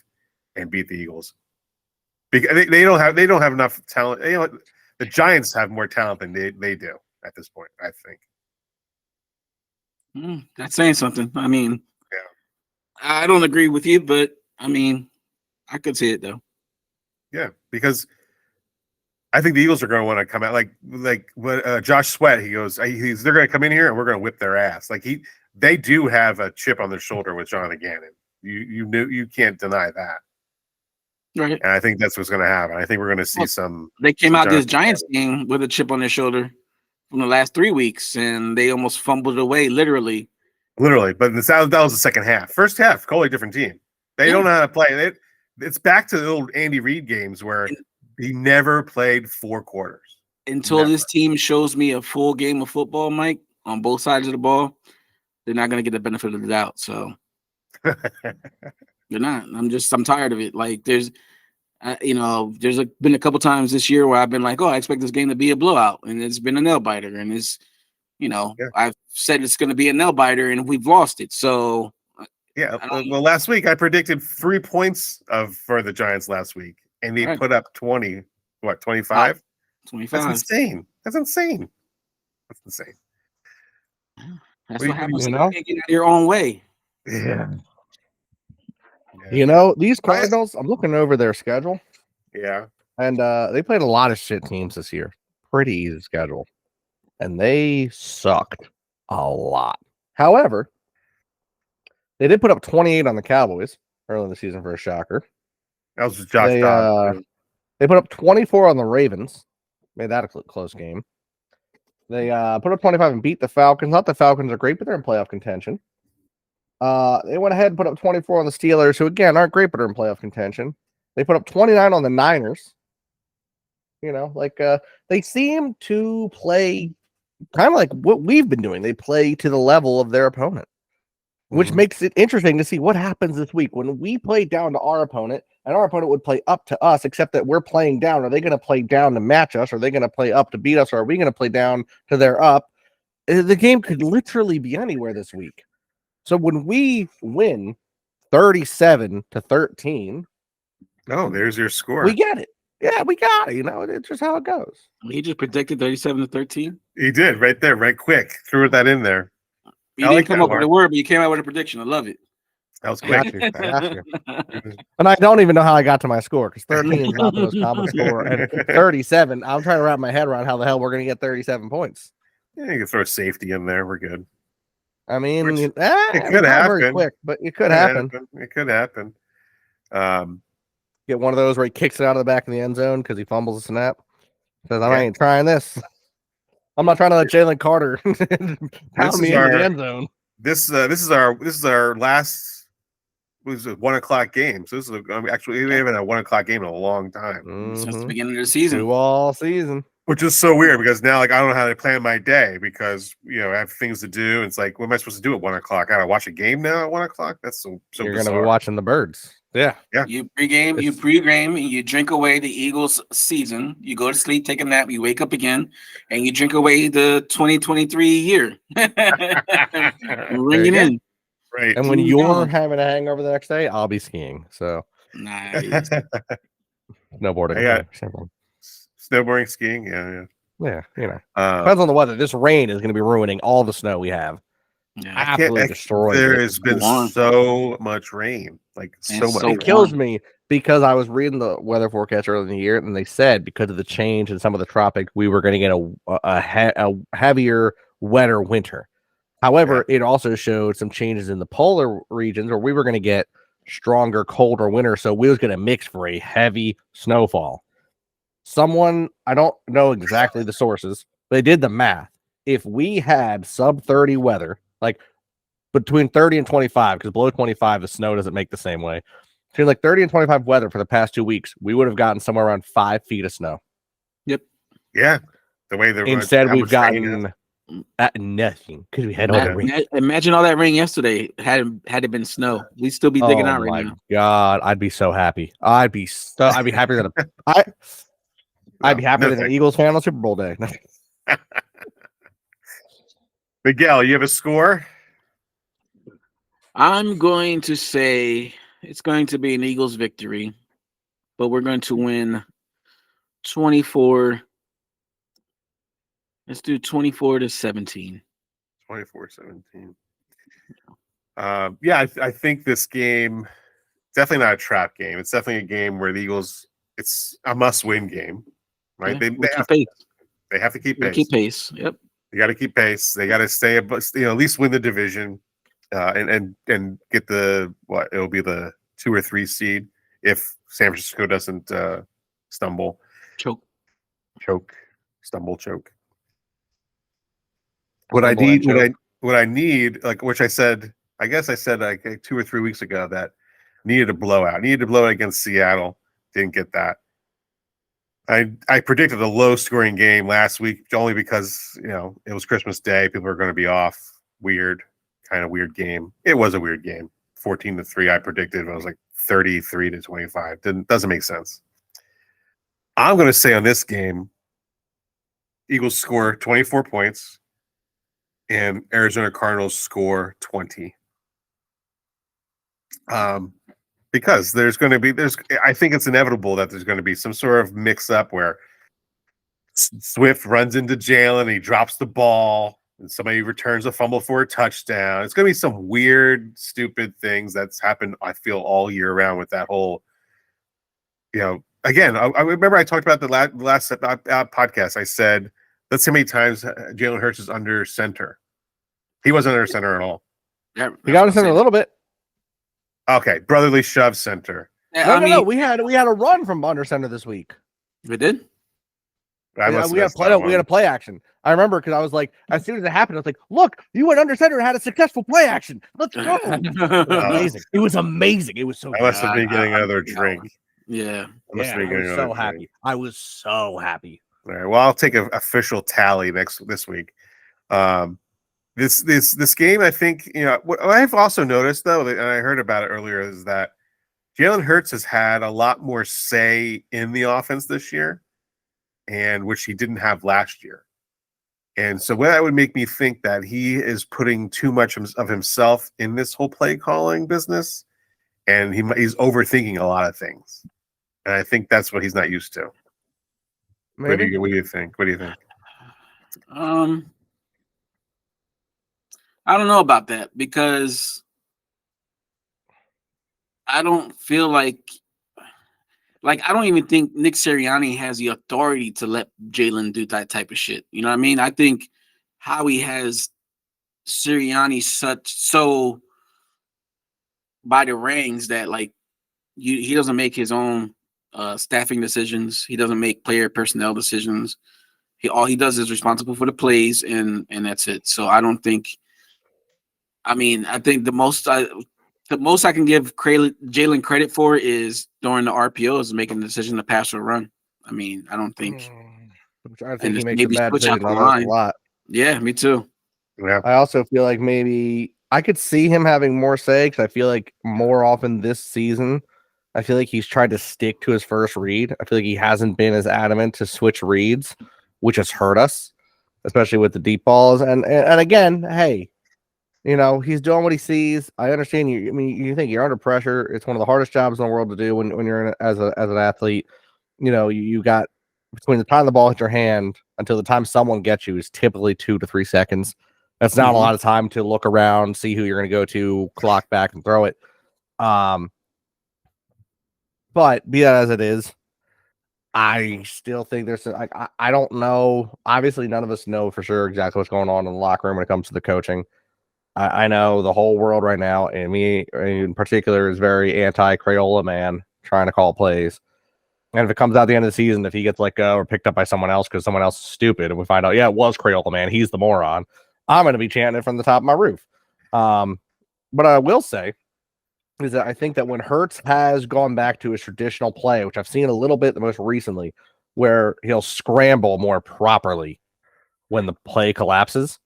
and beat the Eagles. Because they don't have enough talent. The Giants have more talent than they do at this point, I think. That's saying something. I mean, I don't agree with you, but I mean, I could see it though. Yeah, because I think the Eagles are going to want to come out like what Josh Sweat. He goes, they're going to come in here and we're going to whip their ass. Like they do have a chip on their shoulder with Jonathan Gannon. You can't deny that. Right. And I think that's what's going to happen. I think we're going to see some. They came out this Giants game with a chip on their shoulder from the last 3 weeks, and they almost fumbled away, literally. But that was the second half. First half, totally different team. They don't know how to play. It's back to the old Andy Reid games where he never played 4 quarters. Until this team shows me a full game of football, Mike, on both sides of the ball, they're not going to get the benefit of the doubt. So they're not. I'm tired of it. Like there's been a couple times this year where I've been like, oh, I expect this game to be a blowout, and it's been a nail biter, and it's, I've said it's going to be a nail biter, and we've lost it. So yeah, well, last week I predicted 3 points for the Giants last week, and they put up 20. What, 25? 25. That's insane. That's insane. That's what happens when you get out of your own way. Yeah. These Cardinals, I'm looking over their schedule. Yeah. And they played a lot of shit teams this year. Pretty easy schedule. And they sucked a lot. However, they did put up 28 on the Cowboys early in the season for a shocker. That was just Josh Dobbs. They put up 24 on the Ravens. Made that a close game. They put up 25 and beat the Falcons. Not the Falcons are great, but they're in playoff contention. They went ahead and put up 24 on the Steelers, who again aren't great, but are in playoff contention. They put up 29 on the Niners. They seem to play kind of like what we've been doing. They play to the level of their opponent, which makes it interesting to see what happens this week when we play down to our opponent and our opponent would play up to us, except that we're playing down. Are they going to play down to match us? Are they going to play up to beat us? Or are we going to play down to their up? The game could literally be anywhere this week. So when we win 37-13, oh, there's your score. We get it. Yeah, we got it. It's just how it goes. He just predicted 37-13. He did right there, right quick. Threw that in there. You didn't come up with a word, but you came out with a prediction. I love it. That was quick. And I don't even know how I got to my score because 13 is not the most common score. And 37, I'm trying to wrap my head around how the hell we're going to get 37 points. Yeah, you can throw safety in there. We're good. I mean, it could happen. Very quick, but it could happen. It could happen. Get one of those where he kicks it out of the back of the end zone because he fumbles a snap. Says, I ain't trying this. I'm not trying to let Jalen Carter pound me into the end zone. This is our last. Was a 1:00 game. So this is actually we haven't had a 1:00 game in a long time. Since the beginning of the season. All season. Which is so weird because now, I don't know how to plan my day because I have things to do. It's like, what am I supposed to do at 1:00? I gotta watch a game now at 1:00. That's so. You're bizarre. gonna be watching the birds. Yeah. You pregame, you drink away the Eagles season. You go to sleep, take a nap, you wake up again, and you drink away the 2023 year. Ring it in. Right. And when you're having a hangover the next day, I'll be skiing. So nice. Snowboarding. Snowboarding, skiing, yeah. Depends on the weather. This rain is going to be ruining all the snow we have. Yeah, absolutely destroyed. There has been so much rain, so much. It kills me because I was reading the weather forecast earlier in the year, and they said because of the change in some of the tropics, we were going to get a heavier, wetter winter. However, it also showed some changes in the polar regions where we were going to get stronger, colder winter. So we was going to mix for a heavy snowfall. Someone, I don't know exactly the sources, but they did the math. If we had sub 30 weather, like between 30 and 25, because below 25, the snow doesn't make the same way. Between 30 and 25 weather for the past 2 weeks, we would have gotten somewhere around 5 feet of snow. Yep. Yeah. The way they're instead, we've gotten nothing because we had all the rain. Imagine all that rain yesterday. Had it been snow, we'd still be digging out right now. God, I'd be so happy. I'd be happier than I'd be happier than an Eagles fan on Super Bowl day. Miguel, you have a score? I'm going to say it's going to be an Eagles victory, but we're going to win 24. Let's do 24-17. 24-17. I think this game definitely not a trap game. It's definitely a game where the Eagles. It's a must-win game, right? Yeah, they have to keep pace. Keep pace. Yep. They got to keep pace. They got to stay, at least win the division, and get it'll be the 2 or 3 seed if San Francisco doesn't stumble, choke. What I need, which I said, I guess I said 2 or 3 weeks ago that Needed a blowout. Needed to blow it against Seattle. Didn't get that. I predicted a low-scoring game last week only because, it was Christmas Day. People are going to be off. Kind of weird game. It was a weird game. 14-3 I predicted. It was like 33-25. Doesn't make sense. I'm going to say on this game, Eagles score 24 points and Arizona Cardinals score 20. Because I think it's inevitable that there's going to be some sort of mix up where Swift runs into Jalen, he drops the ball, and somebody returns a fumble for a touchdown. It's going to be some weird, stupid things that's happened, I feel, all year round with that whole, again, I remember I talked about the last podcast. I said, let's see how many times Jalen Hurts is under center. He wasn't under center at all. Yeah, he got under center a little bit. Okay, brotherly shove center. Yeah, no. We had a run from under center this week. We did. We had a play action. I remember because I was like, as soon as it happened, I was like, "Look, you went under center and had a successful play action. Let's go!" It was amazing. It was amazing. It was so. I must have been getting another drink. Yeah, I was so happy. I was so happy. All right. Well, I'll take an official tally this week. This game, I think, what I've also noticed though, and I heard about it earlier, is that Jalen Hurts has had a lot more say in the offense this year, and which he didn't have last year. And so that would make me think that he is putting too much of himself in this whole play calling business, and he's overthinking a lot of things. And I think that's what he's not used to. What do you think? What do you think? I don't know about that because I don't feel like I don't even think Nick Sirianni has the authority to let Jalen do that type of shit. You know what I mean? I think Howie has Sirianni so by the reins that he doesn't make his own staffing decisions. He doesn't make player personnel decisions. All he does is responsible for the plays and that's it. So I don't think. I think the most I can give Jalen credit for is during the RPOs making the decision to pass or run. I don't think. I think he makes a bad decision on a lot. Yeah, me too. Yeah. I also feel like maybe I could see him having more say because I feel like more often this season, I feel like he's tried to stick to his first read. I feel like he hasn't been as adamant to switch reads, which has hurt us, especially with the deep balls. And again, hey. He's doing what he sees. I understand you. You think you're under pressure. It's one of the hardest jobs in the world to do when you're as an athlete. You got between the time the ball hits your hand until the time someone gets you is typically 2 to 3 seconds. That's not a lot of time to look around, see who you're going to go to, clock back, and throw it. But be that as it is, I still think there's I don't know. Obviously, none of us know for sure exactly what's going on in the locker room when it comes to the coaching. I know the whole world right now, and me in particular, is very anti-Crayola man trying to call plays. And if it comes out at the end of the season, if he gets let go or picked up by someone else because someone else is stupid, and we find out, it was Crayola man, he's the moron, I'm going to be chanting it from the top of my roof. But I will say is that I think that when Hurts has gone back to his traditional play, which I've seen a little bit the most recently, where he'll scramble more properly when the play collapses,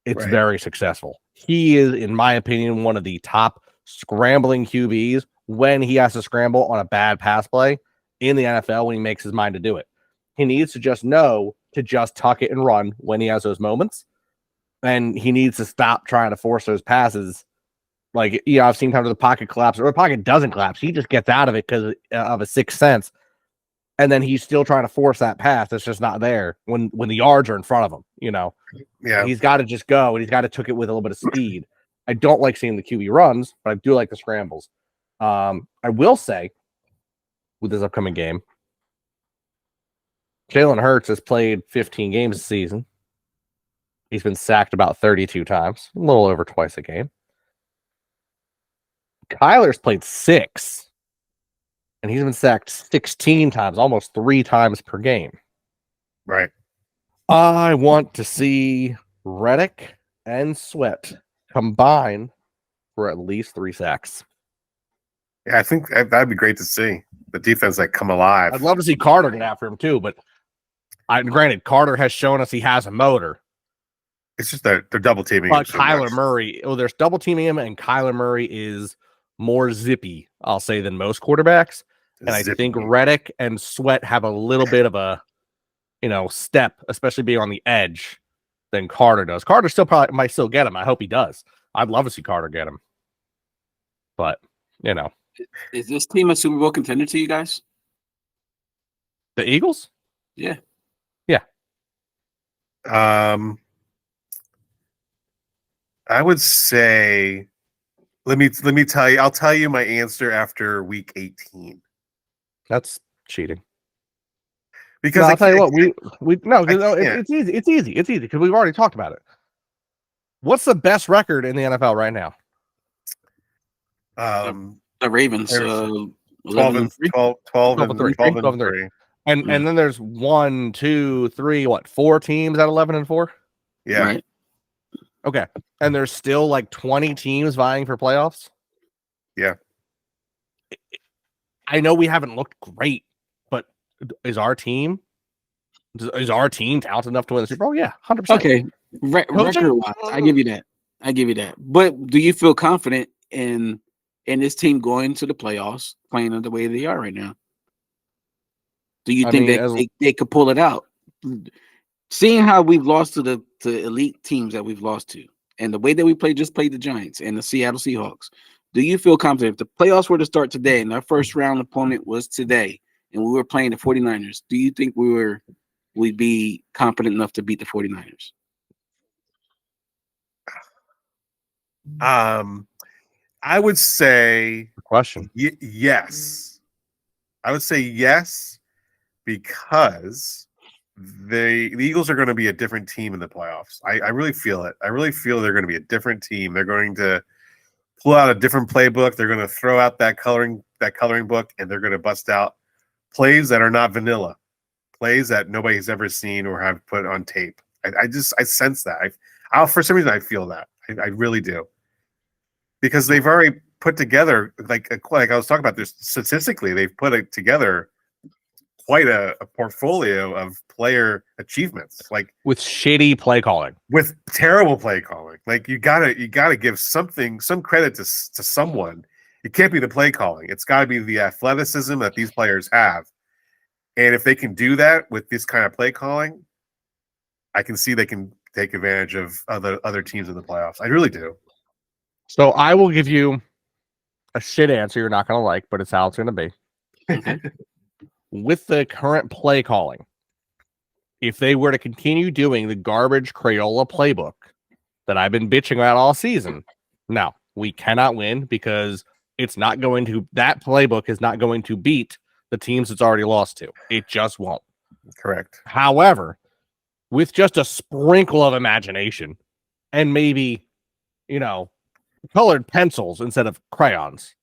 it's very successful. He is, in my opinion, one of the top scrambling QBs when he has to scramble on a bad pass play in the NFL when he makes his mind to do it. He needs to just know to just tuck it and run when he has those moments. And he needs to stop trying to force those passes. I've seen times the pocket collapse or the pocket doesn't collapse. He just gets out of it because of a sixth sense. And then he's still trying to force that pass that's just not there when the yards are in front of him, Yeah. He's got to just go, and he's got to took it with a little bit of speed. I don't like seeing the QB runs, but I do like the scrambles. I will say, with this upcoming game, Jalen Hurts has played 15 games this season. He's been sacked about 32 times, a little over twice a game. Kyler's played 6. And he's been sacked 16 times, almost 3 times per game. Right. I want to see Reddick and Sweat combine for at least 3 sacks. Yeah, I think that'd be great to see the defense come alive. I'd love to see Carter get after him too, but granted, Carter has shown us he has a motor. It's just that they're double teaming But him so Kyler much. Murray, there's double teaming him, and Kyler Murray is more zippy, I'll say, than most quarterbacks. And I think Reddick and Sweat have a little bit of a, step, especially being on the edge, than Carter does. Carter might still get him. I hope he does. I'd love to see Carter get him. But, Is this team a Super Bowl contender to you guys? The Eagles? Yeah. Yeah. I would say, let me tell you. I'll tell you my answer after week 18. That's cheating. Because I'll tell you what, it's easy. It's easy. It's easy because we've already talked about it. What's the best record in the NFL right now? The Ravens. 12 and 3. And then there's 1, 2, 3, 4 teams at 11-4? Yeah. Right. Okay. And there's still 20 teams vying for playoffs? Yeah. I know we haven't looked great, but is our team talented enough to win the Super Bowl? Yeah, 100%. Okay. Record-wise, I give you that. But do you feel confident in this team going to the playoffs, playing the way they are right now? Do you think they could pull it out? Seeing how we've lost to the elite teams that we've lost to, and the way that we played the Giants and the Seattle Seahawks, do you feel confident if the playoffs were to start today and our first round opponent was today and we were playing the 49ers, do you think we'd be confident enough to beat the 49ers? I would say question. Yes. I would say yes, because the Eagles are going to be a different team in the playoffs. I really feel it. I really feel they're going to be a different team. They're going to pull out a different playbook. They're going to throw out that coloring book, and they're going to bust out plays that are not vanilla, plays that nobody's ever seen or have put on tape. I sense that. For some reason, I feel that. I really do, because they've already put together, like I was talking about this statistically, they've put together quite a portfolio of player achievements, with shitty play calling, with terrible play calling. You gotta give some credit to someone. It can't be the play calling. It's got to be the athleticism that these players have. And if they can do that with this kind of play calling, I can see they can take advantage of other teams in the playoffs. I really do. So I will give you a shit answer you're not going to like, but it's how it's going to be. With the current play calling, if they were to continue doing the garbage Crayola playbook that I've been bitching about all season, no, we cannot win, because that playbook is not going to beat the teams it's already lost to. It just won't. Correct. However, with just a sprinkle of imagination and maybe, colored pencils instead of crayons,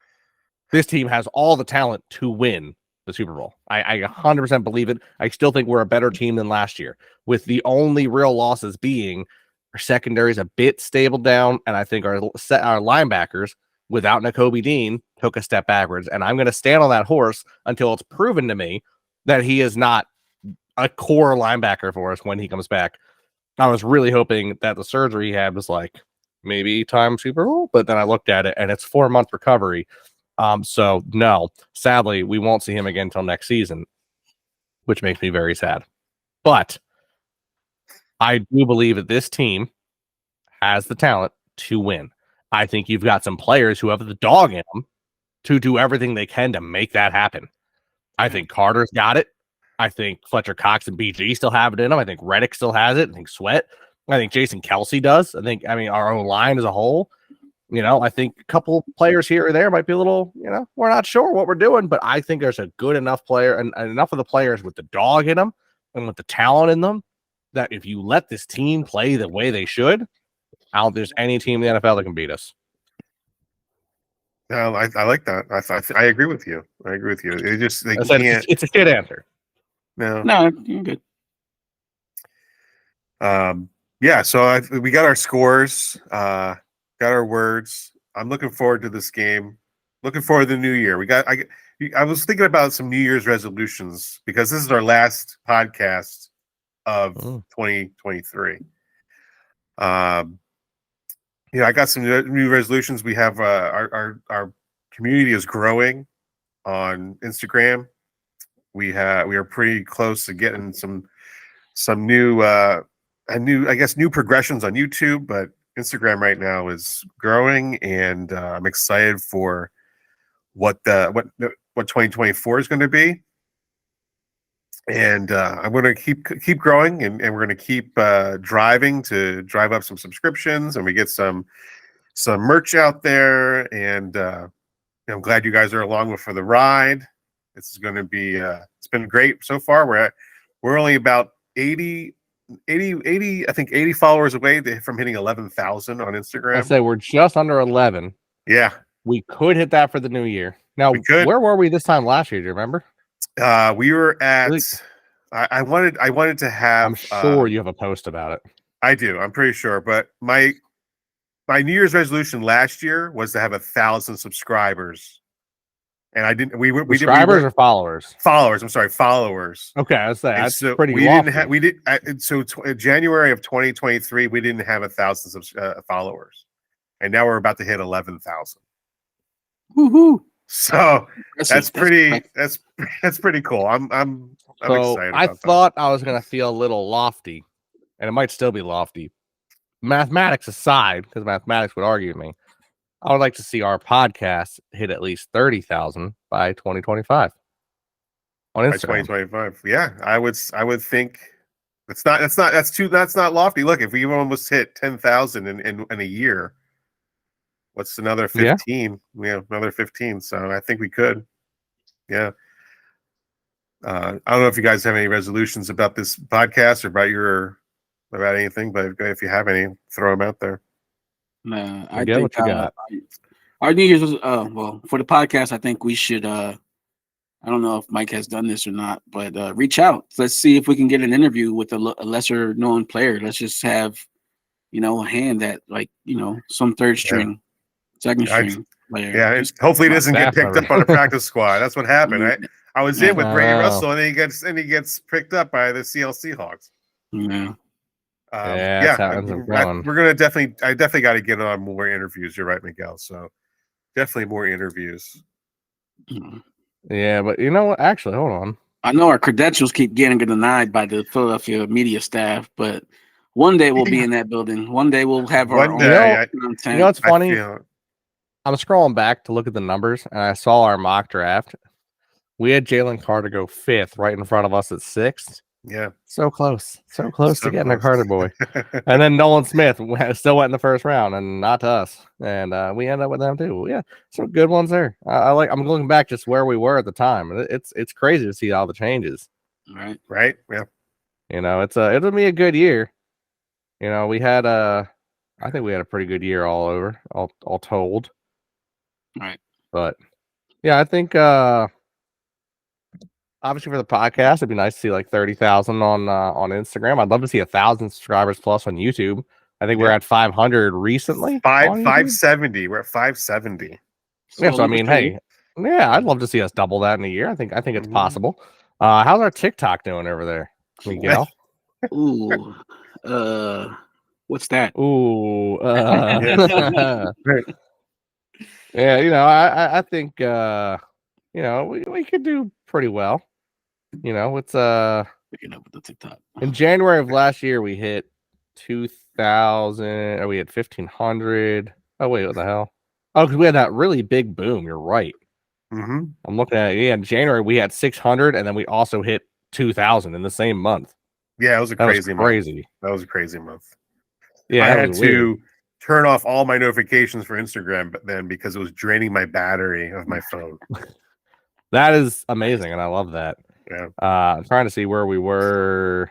this team has all the talent to win the Super Bowl. I 100% believe it. I still think we're a better team than last year, with the only real losses being our secondary is a bit stable down, and I think our linebackers, without Nakobe Dean, took a step backwards. And I'm going to stand on that horse until it's proven to me that he is not a core linebacker for us when he comes back. I was really hoping that the surgery he had was maybe time Super Bowl, but then I looked at it and it's 4-month recovery. So no, sadly, we won't see him again until next season, which makes me very sad. But I do believe that this team has the talent to win. I think you've got some players who have the dog in them to do everything they can to make that happen. I think Carter's got it. I think Fletcher Cox and BG still have it in them. I think Reddick still has it. I think Sweat. I think Jason Kelsey does. Our own line as a whole. I think a couple players here or there might be a little, we're not sure what we're doing, but I think there's a good enough player and enough of the players with the dog in them and with the talent in them that if you let this team play the way they should, I don't think there's any team in the NFL that can beat us. No, I like that. I agree with you. It's a shit answer. No, you're good. Yeah. So we got our scores, got our words. I'm looking forward to this game. Looking forward to the new year. I was thinking about some New Year's resolutions because this is our last podcast of 2023. I got some new resolutions. We have our community is growing on Instagram. We are pretty close to getting some new new progressions on YouTube, but Instagram right now is growing, and I'm excited for what 2024 is going to be. And I'm going to keep growing, and we're going to keep driving to drive up some subscriptions, and we get some merch out there. And I'm glad you guys are along for the ride. This is going to be it's been great so far. We're only about 80 I think 80 followers away from hitting 11,000 on Instagram. I say we're just under 11. Yeah, we could hit that for the new year. Now, where were we this time last year? Do you remember? We were at. I wanted to have. I'm sure you have a post about it. I do. I'm pretty sure. But my New Year's resolution last year was to have 1,000 subscribers, and I didn't. We subscribers or followers? Followers. I'm sorry, followers. Okay, I was saying that's pretty. We didn't have. We did. So January of 2023, we didn't have 1,000 followers, and now we're about to hit 11,000. Woohoo! So that's pretty cool. I'm excited. I thought I was gonna feel a little lofty, and it might still be lofty. Mathematics aside, because mathematics would argue with me, I would like to see our podcast hit at least 30,000 by 2025 on Instagram. By 2025, yeah, I would think that's not lofty. Look, if we almost hit 10,000 in a year. What's another 15? Yeah, another 15. So I think we could. Yeah. I don't know if you guys have any resolutions about this podcast or about anything, but if you have any, throw them out there. No, I think what you got. Our New Year's was for the podcast. I think we should. I don't know if Mike has done this or not, but reach out. Let's see if we can get an interview with a lesser known player. Let's just have, a hand that some third string. Second string player. Yeah, hopefully it doesn't get picked up on a practice squad. That's what happened. I was in with Brady Russell, and he gets picked up by the CL Seahawks. Yeah. We're gonna definitely. I definitely got to get on more interviews. You're right, Miguel. So definitely more interviews. Yeah, but you know what? Actually, hold on. I know our credentials keep getting denied by the Philadelphia media staff, but one day we'll be in that building. One day we'll have our own content. You know what's funny? I'm scrolling back to look at the numbers, and I saw our mock draft. We had Jalen Carter go 5th, right in front of us at 6th. Yeah, so close to getting a Carter boy. And then Nolan Smith still went in the first round, and not to us. And we ended up with them too. Yeah, some good ones there. I'm looking back just where we were at the time. It's crazy to see all the changes. Right, yeah. It'll be a good year. We had I think we had a pretty good year all told. Right. But yeah, I think obviously for the podcast, it'd be nice to see like 30,000 on Instagram. I'd love to see 1,000 subscribers plus on YouTube. I think we're at 500 recently. 570. We're at 570. Yeah, so I mean, hey, yeah, I'd love to see us double that in a year. I think it's possible. How's our TikTok doing over there, Miguel? Ooh, what's that? Ooh, yeah, I think we could do pretty well. It's picking up with the TikTok. In January of last year, we hit 2,000, or we had 1,500. Oh wait, what the hell? Oh, because we had that really big boom. You're right. Mm-hmm. I'm looking at it. Yeah, in January we had 600, and then we also hit 2,000 in the same month. Yeah, it was crazy month. That was a crazy month. Yeah, I had to turn off all my notifications for Instagram, but then because it was draining my battery of my phone. That is amazing, and I love that. Yeah. I'm trying to see where we were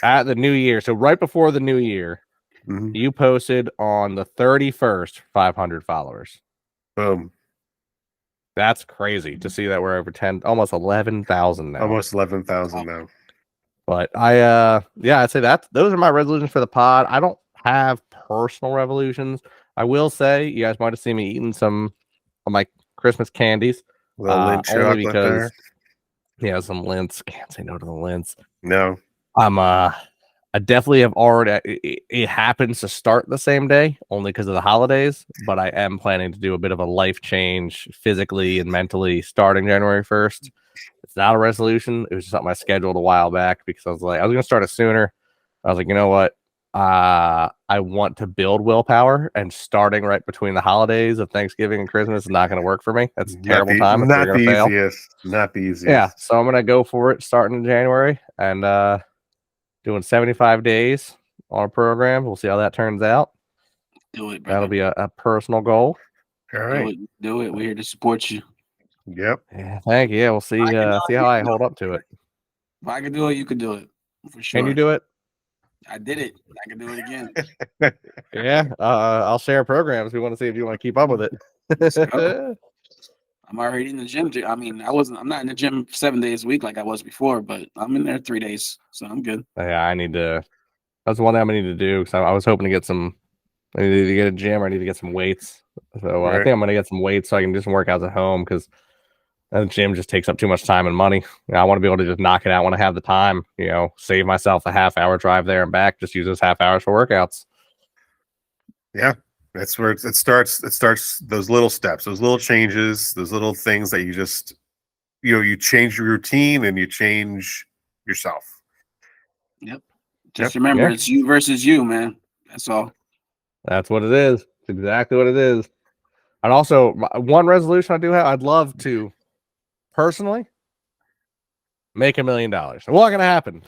at the new year. So right before the new year, you posted on the 31st 500 followers. Boom. That's crazy to see that we're over 10, almost 11,000 now. Almost 11,000 now. But I'd say those are my resolutions for the pod. I don't have personal revolutions. I will say you guys might have seen me eating some of my Christmas candies. Little Lindt Only chocolate because there. some Lintz. Can't say no to the Lintz. No. I definitely have already. It happens to start the same day, only because of the holidays. But I am planning to do a bit of a life change, physically and mentally, starting January 1st. It's not a resolution. It was just something I scheduled a while back because I was going to start it sooner. I was like, you know what? I want to build willpower, and starting right between the holidays of Thanksgiving and Christmas is not going to work for me. That's a terrible time. Not the easiest. Not the easiest. Yeah, so I'm going to go for it starting in January and doing 75 days on a program. We'll see how that turns out. Do it, brother. That'll be a personal goal. All right. Do it. We're here to support you. Yep. Yeah, thank you. Yeah, we'll see. See how I hold up to it. If I can do it, you can do it for sure. Can you do it? I did it. I can do it again. Yeah. I'll share programs. We want to see if you want to keep up with it. I'm already in the gym. I mean, I'm not in the gym 7 days a week like I was before, but I'm in there 3 days, so I'm good. Yeah, I need to. That's one thing I'm gonna need to do because I was hoping to get some. I need to get a gym. Or I need to get some weights. So I think I'm gonna get some weights so I can do some workouts at home because the gym just takes up too much time and money. I want to be able to just knock it out when I have the time. Save myself a half-hour drive there and back. Just use those half hours for workouts. Yeah. That's where it starts. It starts those little steps, those little changes, those little things that you just, you change your routine and you change yourself. Yep. Just remember, it's you versus you, man. That's all. That's what it is. It's exactly what it is. And also, one resolution I do have, I'd love to personally make $1 million. It's not going to happen.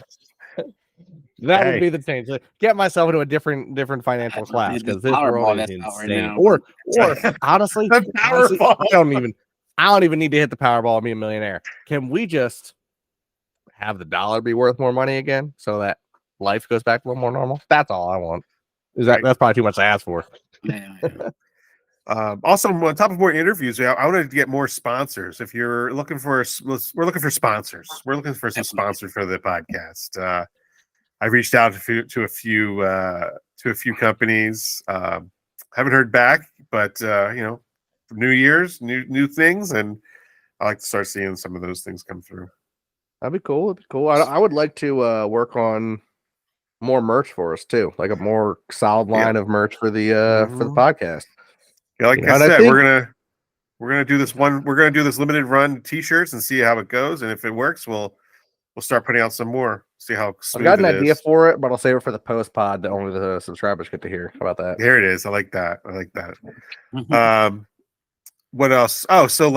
That would be the change. Get myself into a different financial class because this world is insane. Or honestly, I don't even need to hit the Powerball and be a millionaire. Can we just have the dollar be worth more money again so that life goes back a little more normal? That's all I want. That's probably too much to ask for. Also, on top of more interviews, I wanted to get more sponsors. If you're looking for, we're looking for sponsors. We're looking for some sponsors for the podcast. I reached out to a few companies. Haven't heard back, but New Year's, new things, and I like to start seeing some of those things come through. That'd be cool. I would like to work on more merch for us too, like a more solid line of merch for the podcast. Yeah, like I said, we're gonna do this limited run T-shirts and see how it goes, and if it works, we'll start putting out some more. See how smooth I've got an idea for it, but I'll save it for the post pod that only the subscribers get to hear. How about that? There it is. I like that. What else? Oh, so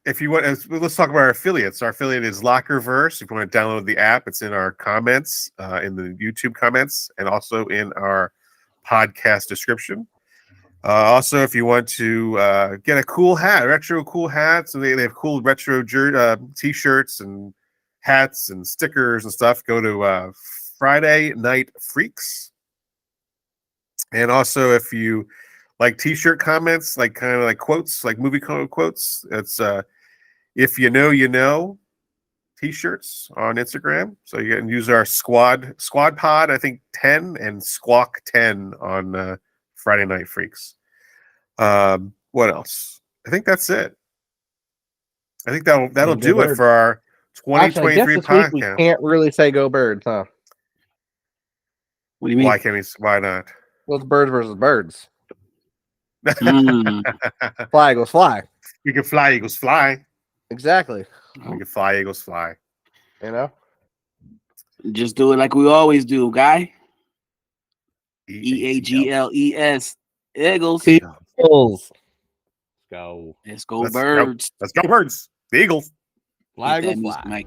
if you want, let's talk about our affiliates. Our affiliate is Lockerverse. If you want to download the app, it's in our comments, in the YouTube comments, and also in our podcast description. Also, if you want to get a cool hat, retro cool hats, so they have cool retro T-shirts and hats and stickers and stuff, go to Friday Night Freaks. And also, if you like T-shirt comments, like kind of like quotes, like movie quotes, it's if you know T-shirts on Instagram. So you can use our squad pod, I think 10 and Squawk 10 on Friday Night Freaks. What else? I think that's it. I think that'll do it for our 2023 podcast. We can't really say go Birds, huh? What do you mean? Why not? Well, it's birds versus birds. Fly, Eagles, fly. You can fly, Eagles, fly. Exactly. You can fly, Eagles, fly. Just do it like we always do, guy. EAGLES. Eagles. Eagles. Go. Let's go, birds. Let's go, birds. The Eagles. Fly, Eagles, fly.